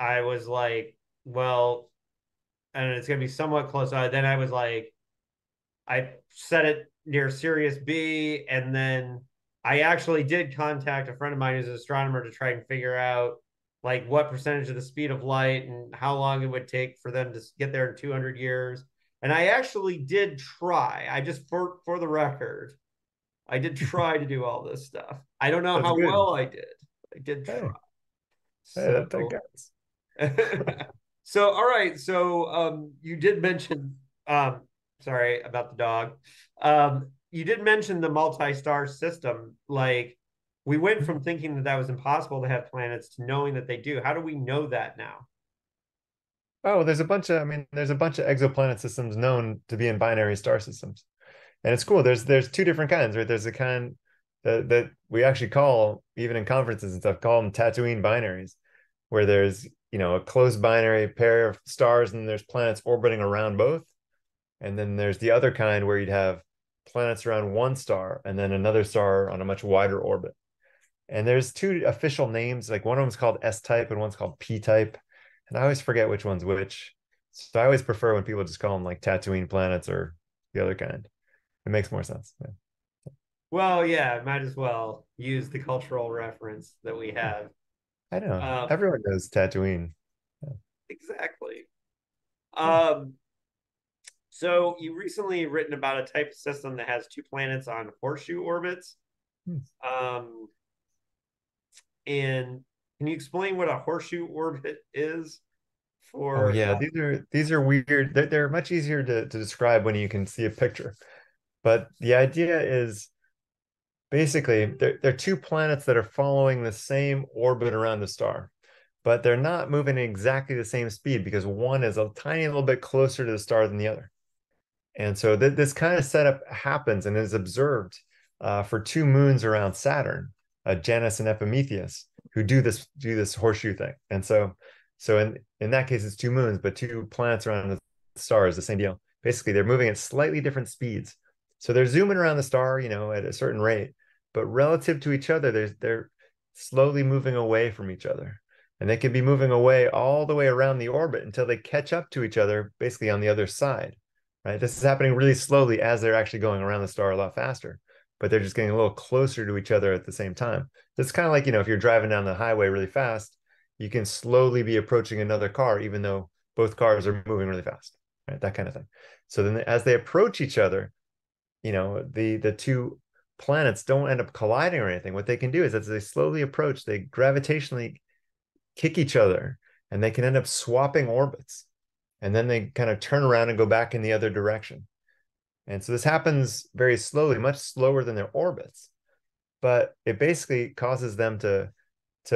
I was like, well, and it's going to be somewhat close. Then I was like, I set it near Sirius B. And then I actually did contact a friend of mine who's an astronomer to try and figure out like what percentage of the speed of light and how long it would take for them to get there in 200 years. And I actually did try. I just, for the record, I did try to do all this stuff. I don't know That's how good. well I did. I did try. Hey, hey, that So, counts. so all right. So, you did mention, um, sorry about the dog. You did mention the multi-star system. Like, we went from thinking that that was impossible to have planets to knowing that they do. How do we know that now? Oh, I mean, there's a bunch of exoplanet systems known to be in binary star systems. And it's cool. There's two different kinds, right? There's a kind that we actually call, even in conferences and stuff, call them Tatooine binaries, where there's, a close binary pair of stars and there's planets orbiting around both. And then there's the other kind where you'd have planets around one star and then another star on a much wider orbit. And there's two official names, like one of them's called S type and one's called P type. And I always forget which one's which. So I always prefer when people just call them like Tatooine planets or the other kind. It makes more sense. Yeah. Well, yeah, might as well use the cultural reference that we Yeah, have. I know. Um, Everyone knows Tatooine. Yeah. exactly. Yeah. Um, so you recently written about a type of system that has two planets on horseshoe orbits. Hmm. Um, and can you explain what a horseshoe orbit is? Oh for yeah, these are weird. They're much easier to describe when you can see a picture. But the idea is basically they're two planets that are following the same orbit around the star, but they're not moving at exactly the same speed because one is a tiny little bit closer to the star than the other. And so this kind of setup happens and is observed for two moons around Saturn, Janus and Epimetheus, who do this horseshoe thing. And so in that case, it's two moons, but two planets around the star is the same deal. Basically, they're moving at slightly different speeds. So they're zooming around the star, at a certain rate, but relative to each other, they're slowly moving away from each other. And they can be moving away all the way around the orbit until they catch up to each other, basically on the other side, right? This is happening really slowly as they're actually going around the star a lot faster, but they're just getting a little closer to each other at the same time. It's kind of like, if you're driving down the highway really fast, you can slowly be approaching another car, even though both cars are moving really fast, right? That kind of thing. So then as they approach each other, the two planets don't end up colliding or anything. What they can do is as they slowly approach, they gravitationally kick each other and they can end up swapping orbits. And then they kind of turn around and go back in the other direction. And so this happens very slowly, much slower than their orbits. But it basically causes them to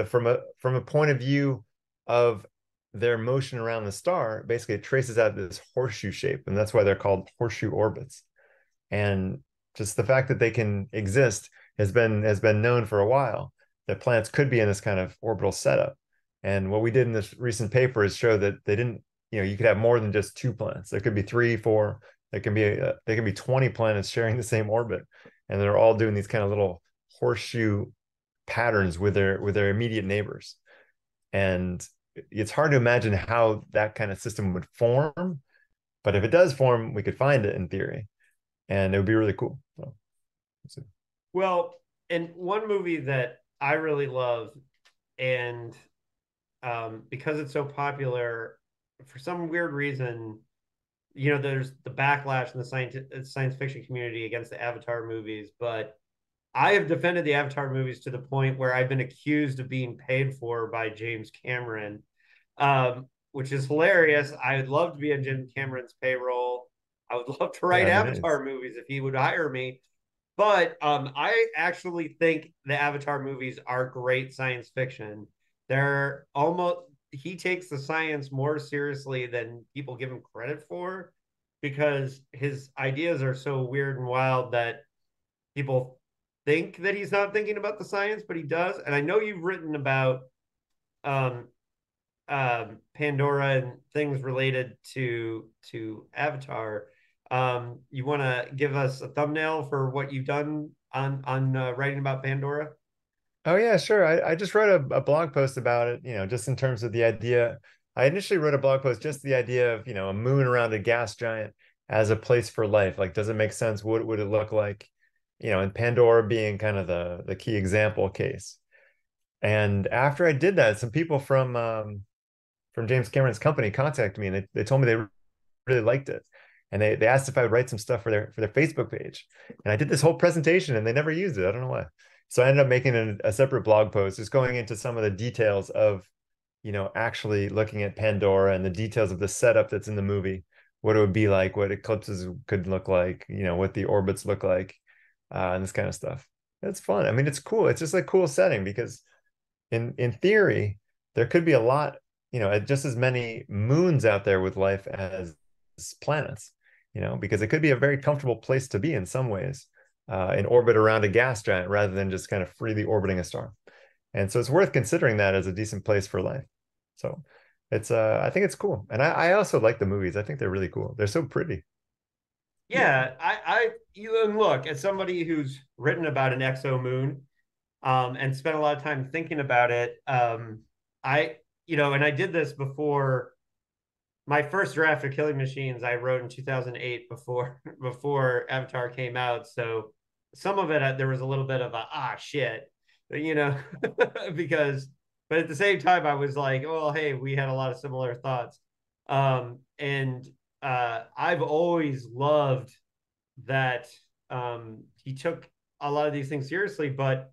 from a point of view of their motion around the star, basically it traces out this horseshoe shape. And that's why they're called horseshoe orbits. And just the fact that they can exist has been known for a while, that planets could be in this kind of orbital setup. And what we did in this recent paper is show that they didn't, you could have more than just two planets. There could be three, four. There can be 20 planets sharing the same orbit, and they're all doing these kind of little horseshoe patterns with their immediate neighbors. And it's hard to imagine how that kind of system would form, but if it does form, we could find it in theory, and it would be really cool. So, well, and one movie that I really love, and because it's so popular, for some weird reason, there's the backlash in the science fiction community against the Avatar movies, but I have defended the Avatar movies to the point where I've been accused of being paid for by James Cameron, which is hilarious. I would love to be on James Cameron's payroll. I would love to write yeah, I mean, it's Avatar movies if he would hire me. But I actually think the Avatar movies are great science fiction. They're almost, he takes the science more seriously than people give him credit for, because his ideas are so weird and wild that people think that he's not thinking about the science, but he does. And I know you've written about um, Pandora and things related to Avatar. You want to give us a thumbnail for what you've done on writing about Pandora? Oh yeah, sure. I just wrote a blog post about it, just in terms of the idea. I initially wrote a blog post just the idea of, a moon around a gas giant as a place for life. Like, does it make sense? What would it look like? And Pandora being kind of the key example case. And after I did that, some people from James Cameron's company contacted me, and they told me they really liked it. And they asked if I would write some stuff for their Facebook page. And I did this whole presentation and they never used it. I don't know why. So I ended up making a separate blog post just going into some of the details of, actually looking at Pandora and the details of the setup that's in the movie, what it would be like, what eclipses could look like, what the orbits look like, and this kind of stuff. It's fun. I mean, it's cool. It's just a cool setting because in theory, there could be a lot, just as many moons out there with life as planets, because it could be a very comfortable place to be in some ways, in orbit around a gas giant rather than just kind of freely orbiting a star. And so it's worth considering that as a decent place for life. So I think it's cool. And I also like the movies. I think they're really cool. They're so pretty. Yeah, you look, as somebody who's written about an exo moon, and spent a lot of time thinking about it. I, and I did this before my first draft of Killing Machines. I wrote in 2008 before Avatar came out. So some of it there was a little bit of a shit, because, but at the same time I was like, well, hey, we had a lot of similar thoughts, and I've always loved that he took a lot of these things seriously, but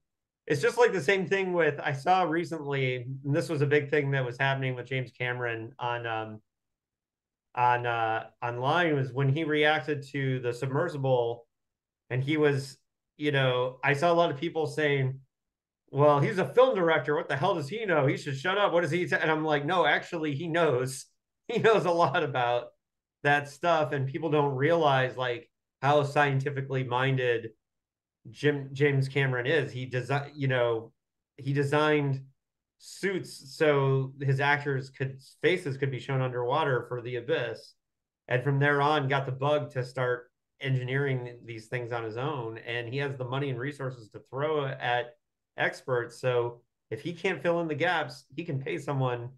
it's just like the same thing with I saw recently, and this was a big thing that was happening with James Cameron on online was when he reacted to the submersible and he was, I saw a lot of people saying, well, he's a film director. What the hell does he know? He should shut up. What does he say? And I'm like, no, actually, he knows. He knows a lot about that stuff, and people don't realize like how scientifically minded James Cameron is. He designed suits so his actors could faces could be shown underwater for the abyss, and from there on, got the bug to start engineering these things on his own. And he has the money and resources to throw at experts. So if he can't fill in the gaps, he can pay someone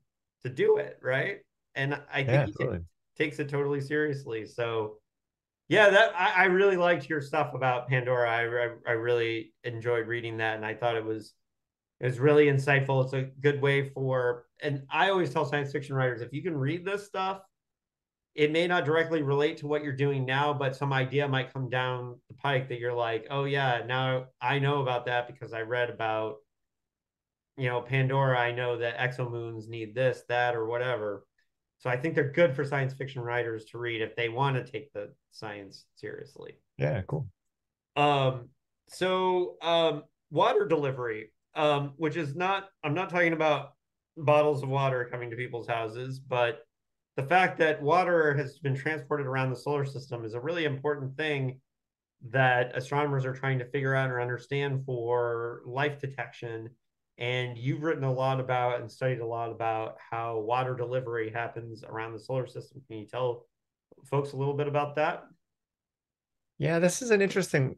to do it, right? And I think Yeah, he totally. takes it totally seriously. So yeah, that I really liked your stuff about Pandora. I really enjoyed reading that, and I thought it was really insightful. It's a good way for, and I always tell science fiction writers, if you can read this stuff, it may not directly relate to what you're doing now, but some idea might come down the pike that you're like, oh yeah, now I know about that because I read about, Pandora. I know that exomoons need this, that, or whatever. So I think they're good for science fiction writers to read if they want to take the science seriously. Yeah, cool. Um, so water delivery, which is not, I'm not talking about bottles of water coming to people's houses, but the fact that water has been transported around the solar system is a really important thing that astronomers are trying to figure out or understand for life detection. And you've written a lot about and studied a lot about how water delivery happens around the solar system. Can you tell folks a little bit about that? Yeah, this is an interesting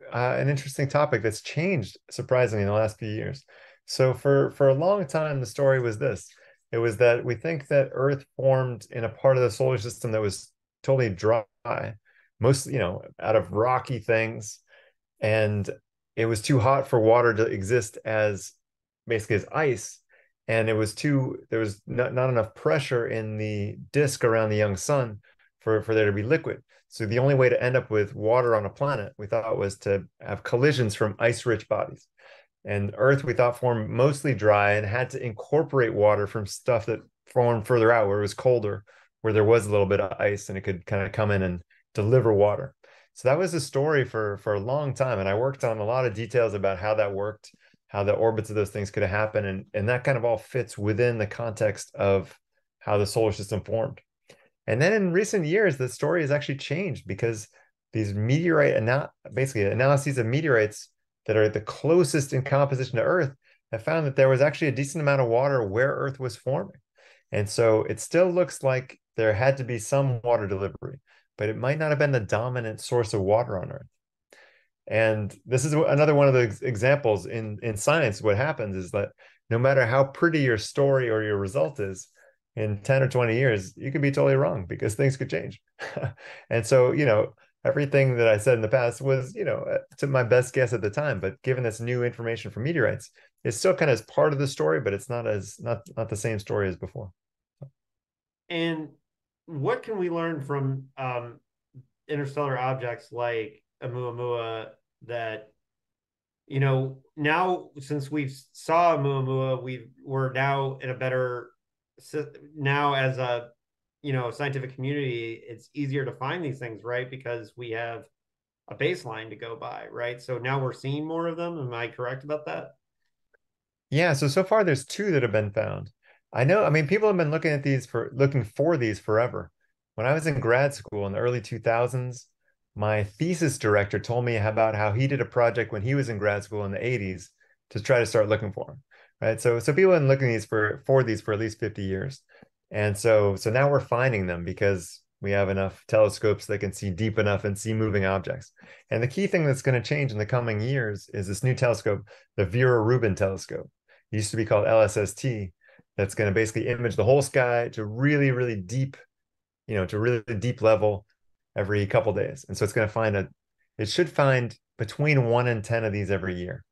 topic that's changed surprisingly in the last few years. So for a long time, the story was this. It was that we think that Earth formed in a part of the solar system that was totally dry, mostly, out of rocky things, and it was too hot for water to exist as basically as ice, and there was not enough pressure in the disk around the young sun for there to be liquid. So the only way to end up with water on a planet, we thought, was to have collisions from ice-rich bodies. And Earth, we thought, formed mostly dry and had to incorporate water from stuff that formed further out where it was colder, where there was a little bit of ice and it could kind of come in and deliver water. So that was the story for a long time. And I worked on a lot of details about how that worked, how the orbits of those things could happen. And that kind of all fits within the context of how the solar system formed. And then in recent years, the story has actually changed because these basically analyses of meteorites that are the closest in composition to Earth have found that there was actually a decent amount of water where Earth was forming. And so it still looks like there had to be some water delivery, but it might not have been the dominant source of water on Earth. And this is another one of the examples in science. What happens is that no matter how pretty your story or your result is, in 10 or 20 years, you could be totally wrong because things could change. And so, everything that I said in the past was, to my best guess at the time. But given this new information from meteorites, it's still kind of part of the story, but it's not the same story as before. And what can we learn from interstellar objects like Oumuamua that now since we've saw Oumuamua, we're now in a better now as a scientific community, it's easier to find these things, right? Because we have a baseline to go by, right? So now we're seeing more of them. Am I correct about that? Yeah, so far there's two that have been found. I mean, people have been looking for these forever. When I was in grad school in the early 2000s, my thesis director told me about how he did a project when he was in grad school in the 80s to try to start looking for them. Right. So people have been looking for these for at least 50 years. And so now we're finding them because we have enough telescopes that can see deep enough and see moving objects. And the key thing that's going to change in the coming years is this new telescope, the Vera Rubin telescope. It used to be called LSST. That's going to basically image the whole sky to really, really deep, to really deep level every couple days. And so it should find between 1 and 10 of these every year.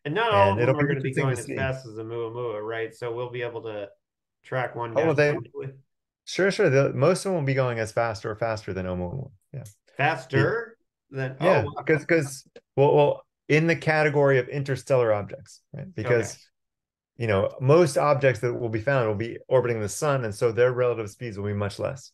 And not all And of them it'll are be going to be interesting to going as see. fast as the Muamua, right? So we'll be able to track one Oh, down they quickly. sure. Most of them will be going as fast or faster than Oumuamua. Yeah. Be- Faster than, oh yeah, wow. because well, in the category of interstellar objects, right? Okay. Because most objects that will be found will be orbiting the sun, and so their relative speeds will be much less.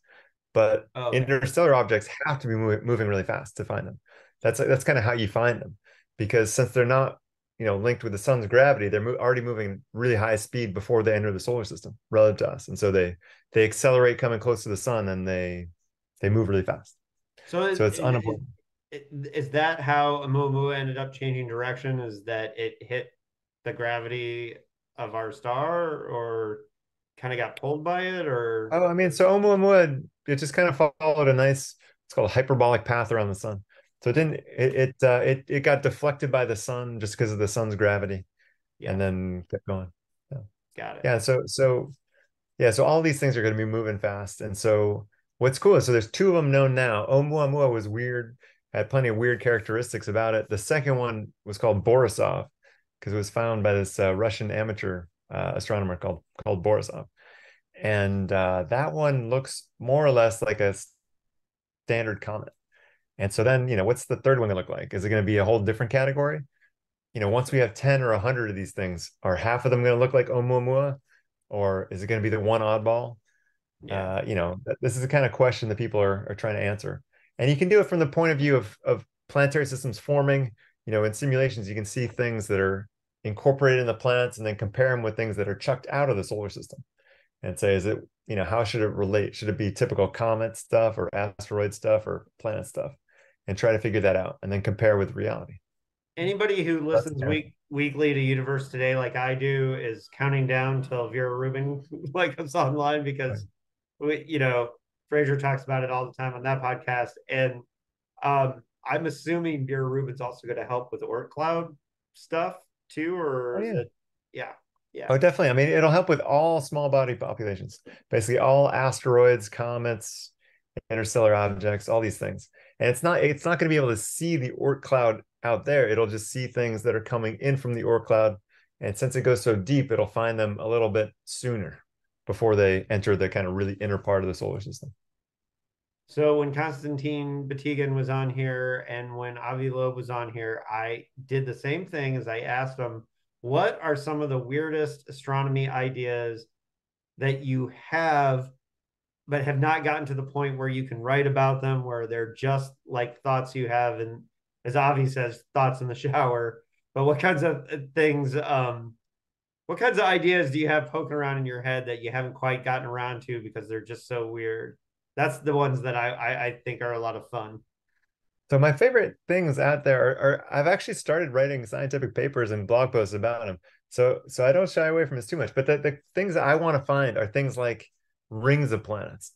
But Okay. interstellar objects have to be moving really fast to find them. That's kind of how you find them, because since they're not, linked with the sun's gravity, they're already moving really high speed before they enter the solar system relative to us, and so they accelerate coming close to the sun, and they move really fast. So So it's unavoidable. is that how Oumuamua ended up changing direction? Is that it hit the gravity of our star, or kind of got pulled by it, or Oh, I mean, so Oumuamua, it just kind of followed a nice, it's called a hyperbolic path around the sun. So it didn't, it got deflected by the sun just because of the sun's gravity, yeah, and then kept going. Yeah. got it. Yeah. So all these things are going to be moving fast. And so what's cool is, so there's two of them known now. Oumuamua was weird, had plenty of weird characteristics about it. The second one was called Borisov because it was found by this Russian amateur astronomer called Borisov. And that one looks more or less like a standard comet. And so then, what's the third one gonna look like? Is it going to be a whole different category? Once we have 10 or 100 of these things, are half of them going to look like Oumuamua? Or is it going to be the one oddball? Yeah. This is the kind of question that people are trying to answer. And you can do it from the point of view of planetary systems forming. In simulations, you can see things that are incorporated in the planets and then compare them with things that are chucked out of the solar system and say, is it, how should it relate? Should it be typical comet stuff or asteroid stuff or planet stuff? And try to figure that out and then compare with reality. Anybody who That's listens kind of, weekly to Universe Today, like I do, is counting down till Vera Rubin like comes online, because Fraser talks about it all the time on that podcast, and I'm assuming Vera Rubin's also going to help with Oort cloud stuff too, oh or is yeah. it? Yeah, yeah. Oh, definitely. I mean, it'll help with all small body populations, basically all asteroids, comets, interstellar objects, all these things. And it's not going to be able to see the Oort cloud out there. It'll just see things that are coming in from the Oort cloud. And since it goes so deep, it'll find them a little bit sooner before they enter the kind of really inner part of the solar system. So when Konstantin Batygin was on here and when Avi Loeb was on here, I did the same thing as I asked them, what are some of the weirdest astronomy ideas that you have, but have not gotten to the point where you can write about them, where they're just like thoughts you have, and as Avi says, thoughts in the shower. But what kinds of things, what kinds of ideas do you have poking around in your head that you haven't quite gotten around to because they're just so weird? That's the ones that I think are a lot of fun. So my favorite things out there are I've actually started writing scientific papers and blog posts about them. So I don't shy away from this too much. But the things that I want to find are things like rings of planets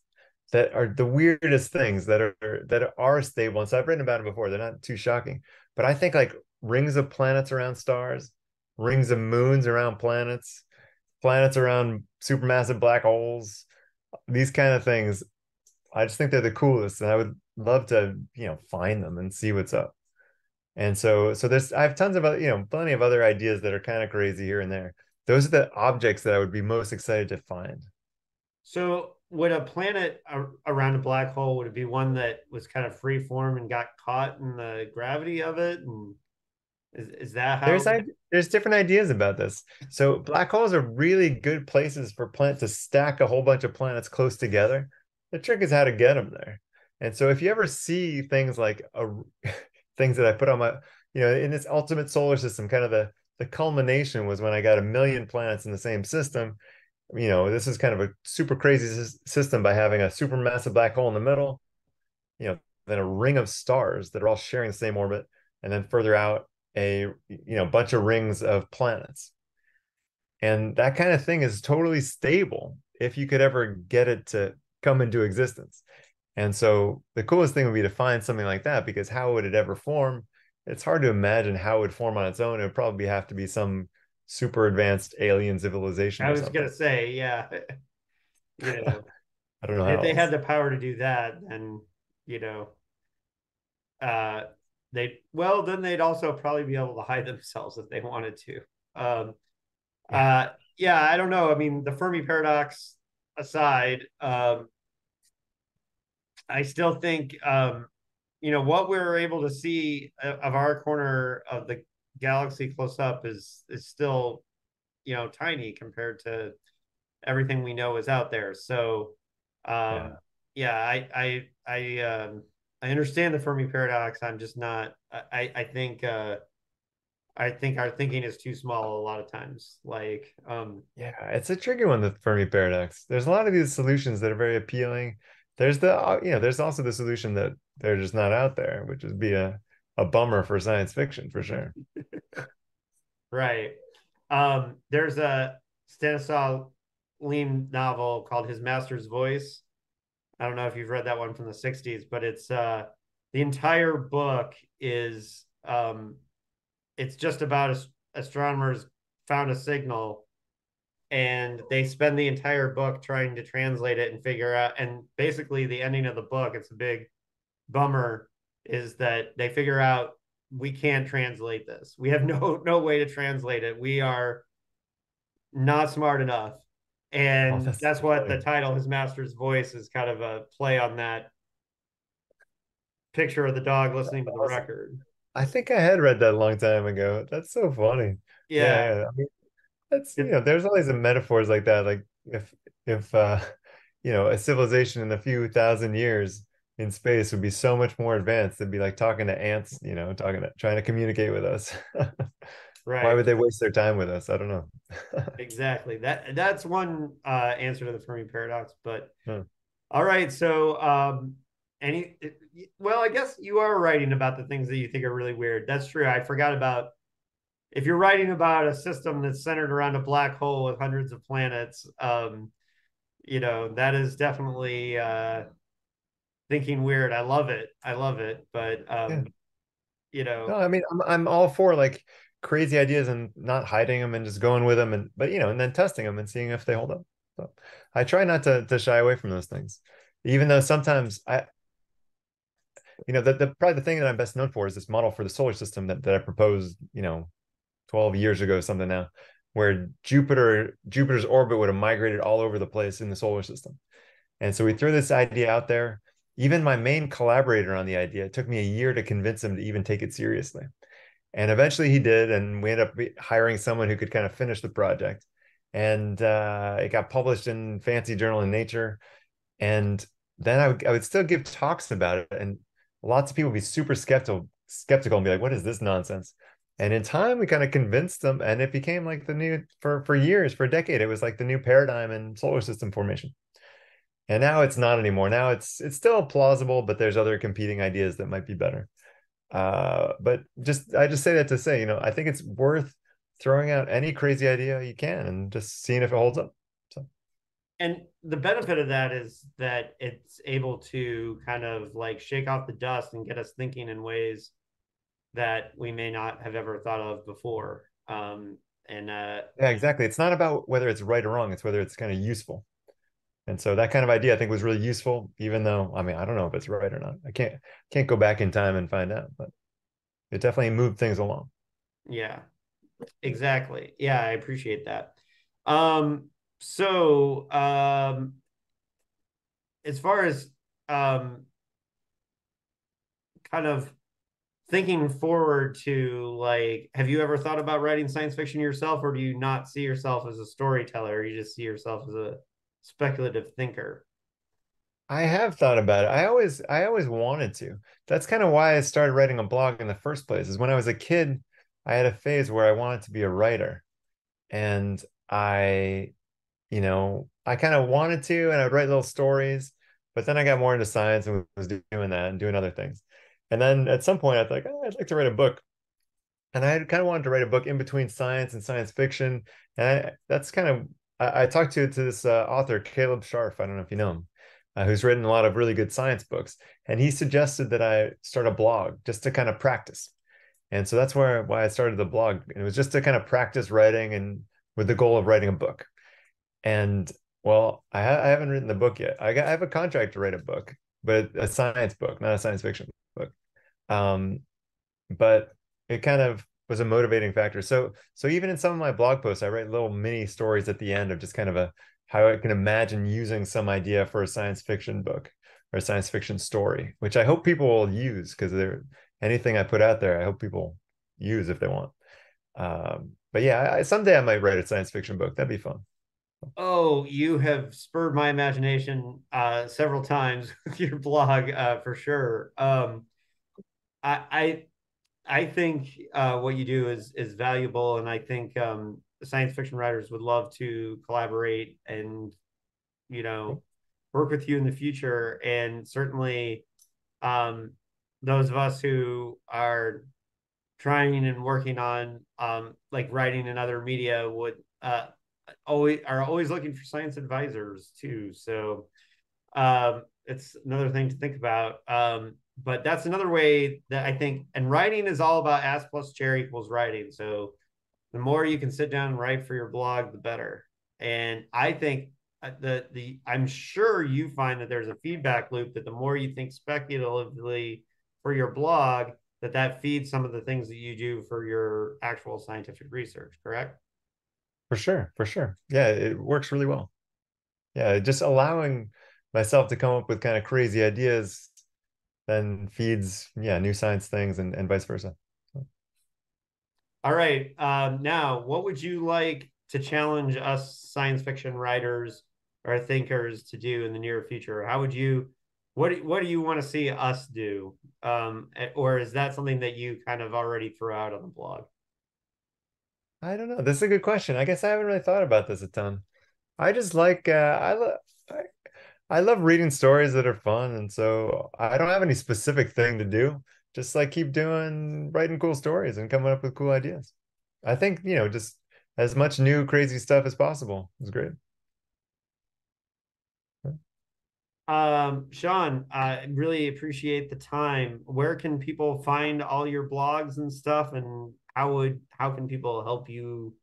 that are the weirdest things that are stable. And so I've written about them before. They're not too shocking. But I think like rings of planets around stars, rings of moons around planets, planets around supermassive black holes, these kind of things. I just think they're the coolest, and I would love to, find them and see what's up. And so I have tons of other, plenty of other ideas that are kind of crazy here and there. Those are the objects that I would be most excited to find. So would a planet around a black hole, would it be one that was kind of free form and got caught in the gravity of it? And is that how? There's different ideas about this. So black holes are really good places for planets to stack a whole bunch of planets close together. The trick is how to get them there. And so if you ever see things like things that I put on my, in this ultimate solar system, kind of the culmination was when I got a million planets in the same system. This is kind of a super crazy system by having a supermassive black hole in the middle, then a ring of stars that are all sharing the same orbit, and then further out a bunch of rings of planets. And that kind of thing is totally stable if you could ever get it to come into existence. And so the coolest thing would be to find something like that, because how would it ever form? It's hard to imagine how it would form on its own. It would probably have to be some super advanced alien civilization I or was gonna something. say, yeah, you know, I don't know if how they had else. the power to do that, then you know, uh, then they'd also probably be able to hide themselves if they wanted to. Um, Yeah. yeah, I don't know. I mean, the Fermi paradox aside, I still think what we're able to see of our corner of galaxy close up is still, tiny compared to everything we know is out there. So, Yeah. yeah, I understand the Fermi paradox. I'm just not. I think our thinking is too small a lot of times. Like, Yeah, it's a tricky one, the Fermi paradox. There's a lot of these solutions that are very appealing. There's there's also the solution that they're just not out there, which would be a bummer for science fiction for sure. right. There's a Stanislaw Lem novel called His Master's Voice. I don't know if you've read that one from the 60s, but it's the entire book is it's just about astronomers found a signal, and they spend the entire book trying to translate it and figure out, and basically the ending of the book, it's a big bummer, is that they figure out we can't translate this. We have no way to translate it. We are not smart enough. Oh, And that's that's so what the funny. title, His Master's Voice, is kind of a play on that picture of the dog listening to the Awesome. record. I think I had read that a long time ago. That's so funny. Yeah. Yeah, yeah. I mean, that's, It, there's always a metaphors like that. Like if a civilization in a few thousand years in space would be so much more advanced. It'd be like talking to ants, trying to communicate with us. Why right. would they waste their time with us? I don't know. Exactly. That's one answer to the Fermi paradox. But Huh. all right. So any well, I guess you are writing about the things that you think are really weird. That's true. I forgot about if you're writing about a system that's centered around a black hole with hundreds of planets, that is definitely thinking weird. I love it. I love it. But Yeah. you No, know, I mean, I'm all for like crazy ideas and not hiding them and just going with them and then testing them and seeing if they hold up. So I try not to shy away from those things, even though sometimes the probably the thing that I'm best known for is this model for the solar system that I proposed, 12 years ago, something now, where Jupiter's orbit would have migrated all over the place in the solar system. And so we threw this idea out there. Even my main collaborator on the idea, it took me a year to convince him to even take it seriously. And eventually he did, and we ended up hiring someone who could kind of finish the project. And it got published in fancy journal in Nature. And then I would still give talks about it, and lots of people would be super skeptical and be like, "What is this nonsense?" And in time, we kind of convinced them, and it became like the new for years, for a decade, it was like the new paradigm in solar system formation. And now it's not anymore. Now it's still plausible, but there's other competing ideas that might be better. But I just say that to say, I think it's worth throwing out any crazy idea you can and just seeing if it holds up. So and the benefit of that is that it's able to kind of like shake off the dust and get us thinking in ways that we may not have ever thought of before. And yeah, exactly. It's not about whether it's right or wrong, it's whether it's kind of useful. And so that kind of idea I think was really useful, even though I mean I don't know if it's right or not. I can't go back in time and find out, but it definitely moved things along. yeah, exactly. Yeah, I appreciate that. So as far as um, kind of thinking forward to like, have you ever thought about writing science fiction yourself, or do you not see yourself as a storyteller? You just see yourself as a speculative thinker? I have thought about it. I always wanted to. That's kind of why I started writing a blog in the first place. Is when I was a kid, I had a phase where I wanted to be a writer. And I kind of wanted to, and I'd write little stories, but then I got more into science and was doing that and doing other things. And then at some point I thought, oh, I'd like to write a book. And I kind of wanted to write a book in between science and science fiction. And that's kind of, I talked to this author, Caleb Scharf. I don't know if you know him, who's written a lot of really good science books. And he suggested that I start a blog just to kind of practice. And so that's why I started the blog. And it was just to kind of practice writing and with the goal of writing a book. And well, I haven't written the book yet. I have a contract to write a book, but a science book, not a science fiction book. Um, but it kind of was a motivating factor. So even in some of my blog posts, I write little mini stories at the end of just kind of a how I can imagine using some idea for a science fiction book or a science fiction story, which I hope people will use because they're anything I put out there, I hope people use if they want. But yeah, someday I might write a science fiction book. That'd be fun. Oh, you have spurred my imagination several times with your blog for sure. I I think what you do is valuable, and I think science fiction writers would love to collaborate and you know work with you in the future. And certainly, um, those of us who are trying and working on like writing in other media would always looking for science advisors too. So it's another thing to think about. But that's another way that I think, and writing is all about ask plus chair equals writing. So the more you can sit down and write for your blog, the better. And I think the I'm sure you find that there's a feedback loop that the more you think speculatively for your blog, that feeds some of the things that you do for your actual scientific research, correct? For sure, for sure. Yeah, it works really well. Yeah, just allowing myself to come up with kind of crazy ideas then feeds, yeah, new science things and vice versa. All right. Now, what would you like to challenge us science fiction writers or thinkers to do in the near future? How would you, what do you want to see us do? Or is that something that you kind of already threw out on the blog? I don't know. This is a good question. I guess I haven't really thought about this a ton. I just like I, I love reading stories that are fun, and so I don't have any specific thing to do. Just like keep doing writing cool stories and coming up with cool ideas. I think, just as much new crazy stuff as possible is great. Sean, I really appreciate the time. Where can people find all your blogs and stuff, and how can people help you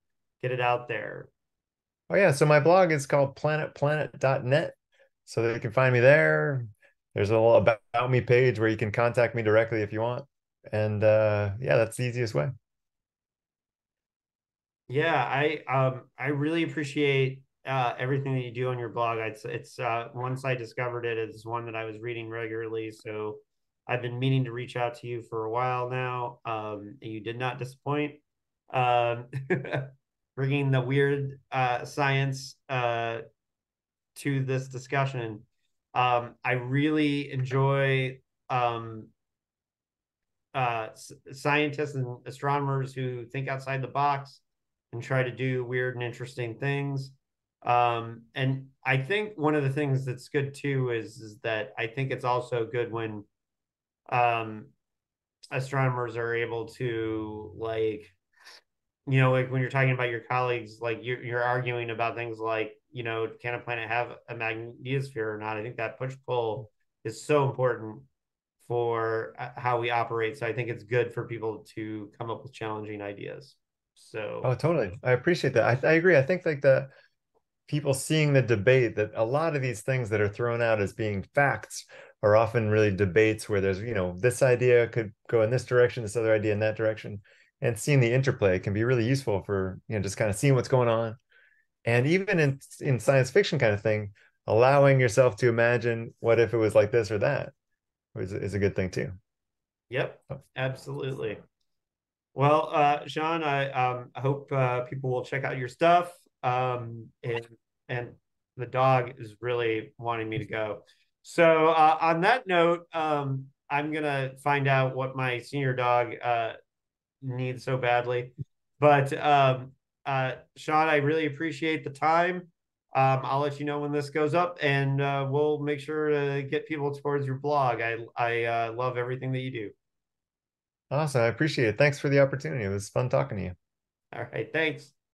get it out there? Oh yeah, so my blog is called planetplanet.net. So that you can find me there. There's a little about me page where you can contact me directly if you want. And yeah, that's the easiest way. Yeah, I really appreciate everything that you do on your blog. It's once I discovered it, it's one that I was reading regularly. So I've been meaning to reach out to you for a while now. And you did not disappoint. Um, bringing the weird science to this discussion. I really enjoy um, scientists and astronomers who think outside the box and try to do weird and interesting things. And I think one of the things that's good too is that I think it's also good when um, astronomers are able to like when you're talking about your colleagues, like you're arguing about things like can a planet have a magnetosphere or not? I think that push pull is so important for how we operate. So I think it's good for people to come up with challenging ideas. So, Oh, totally. I appreciate that. I agree. I think like the people seeing the debate that a lot of these things that are thrown out as being facts are often really debates where there's, this idea could go in this direction, this other idea in that direction. And seeing the interplay can be really useful for, just kind of seeing what's going on. And even in science fiction kind of thing, allowing yourself to imagine what if it was like this or that is a good thing too. yep, absolutely. Well, Sean, I hope people will check out your stuff. And the dog is really wanting me to go. So, on that note, I'm gonna find out what my senior dog needs so badly. But Sean, I really appreciate the time. I'll let you know when this goes up, and we'll make sure to get people towards your blog. I love everything that you do. Awesome. I appreciate it. Thanks for the opportunity. It was fun talking to you. All right, thanks.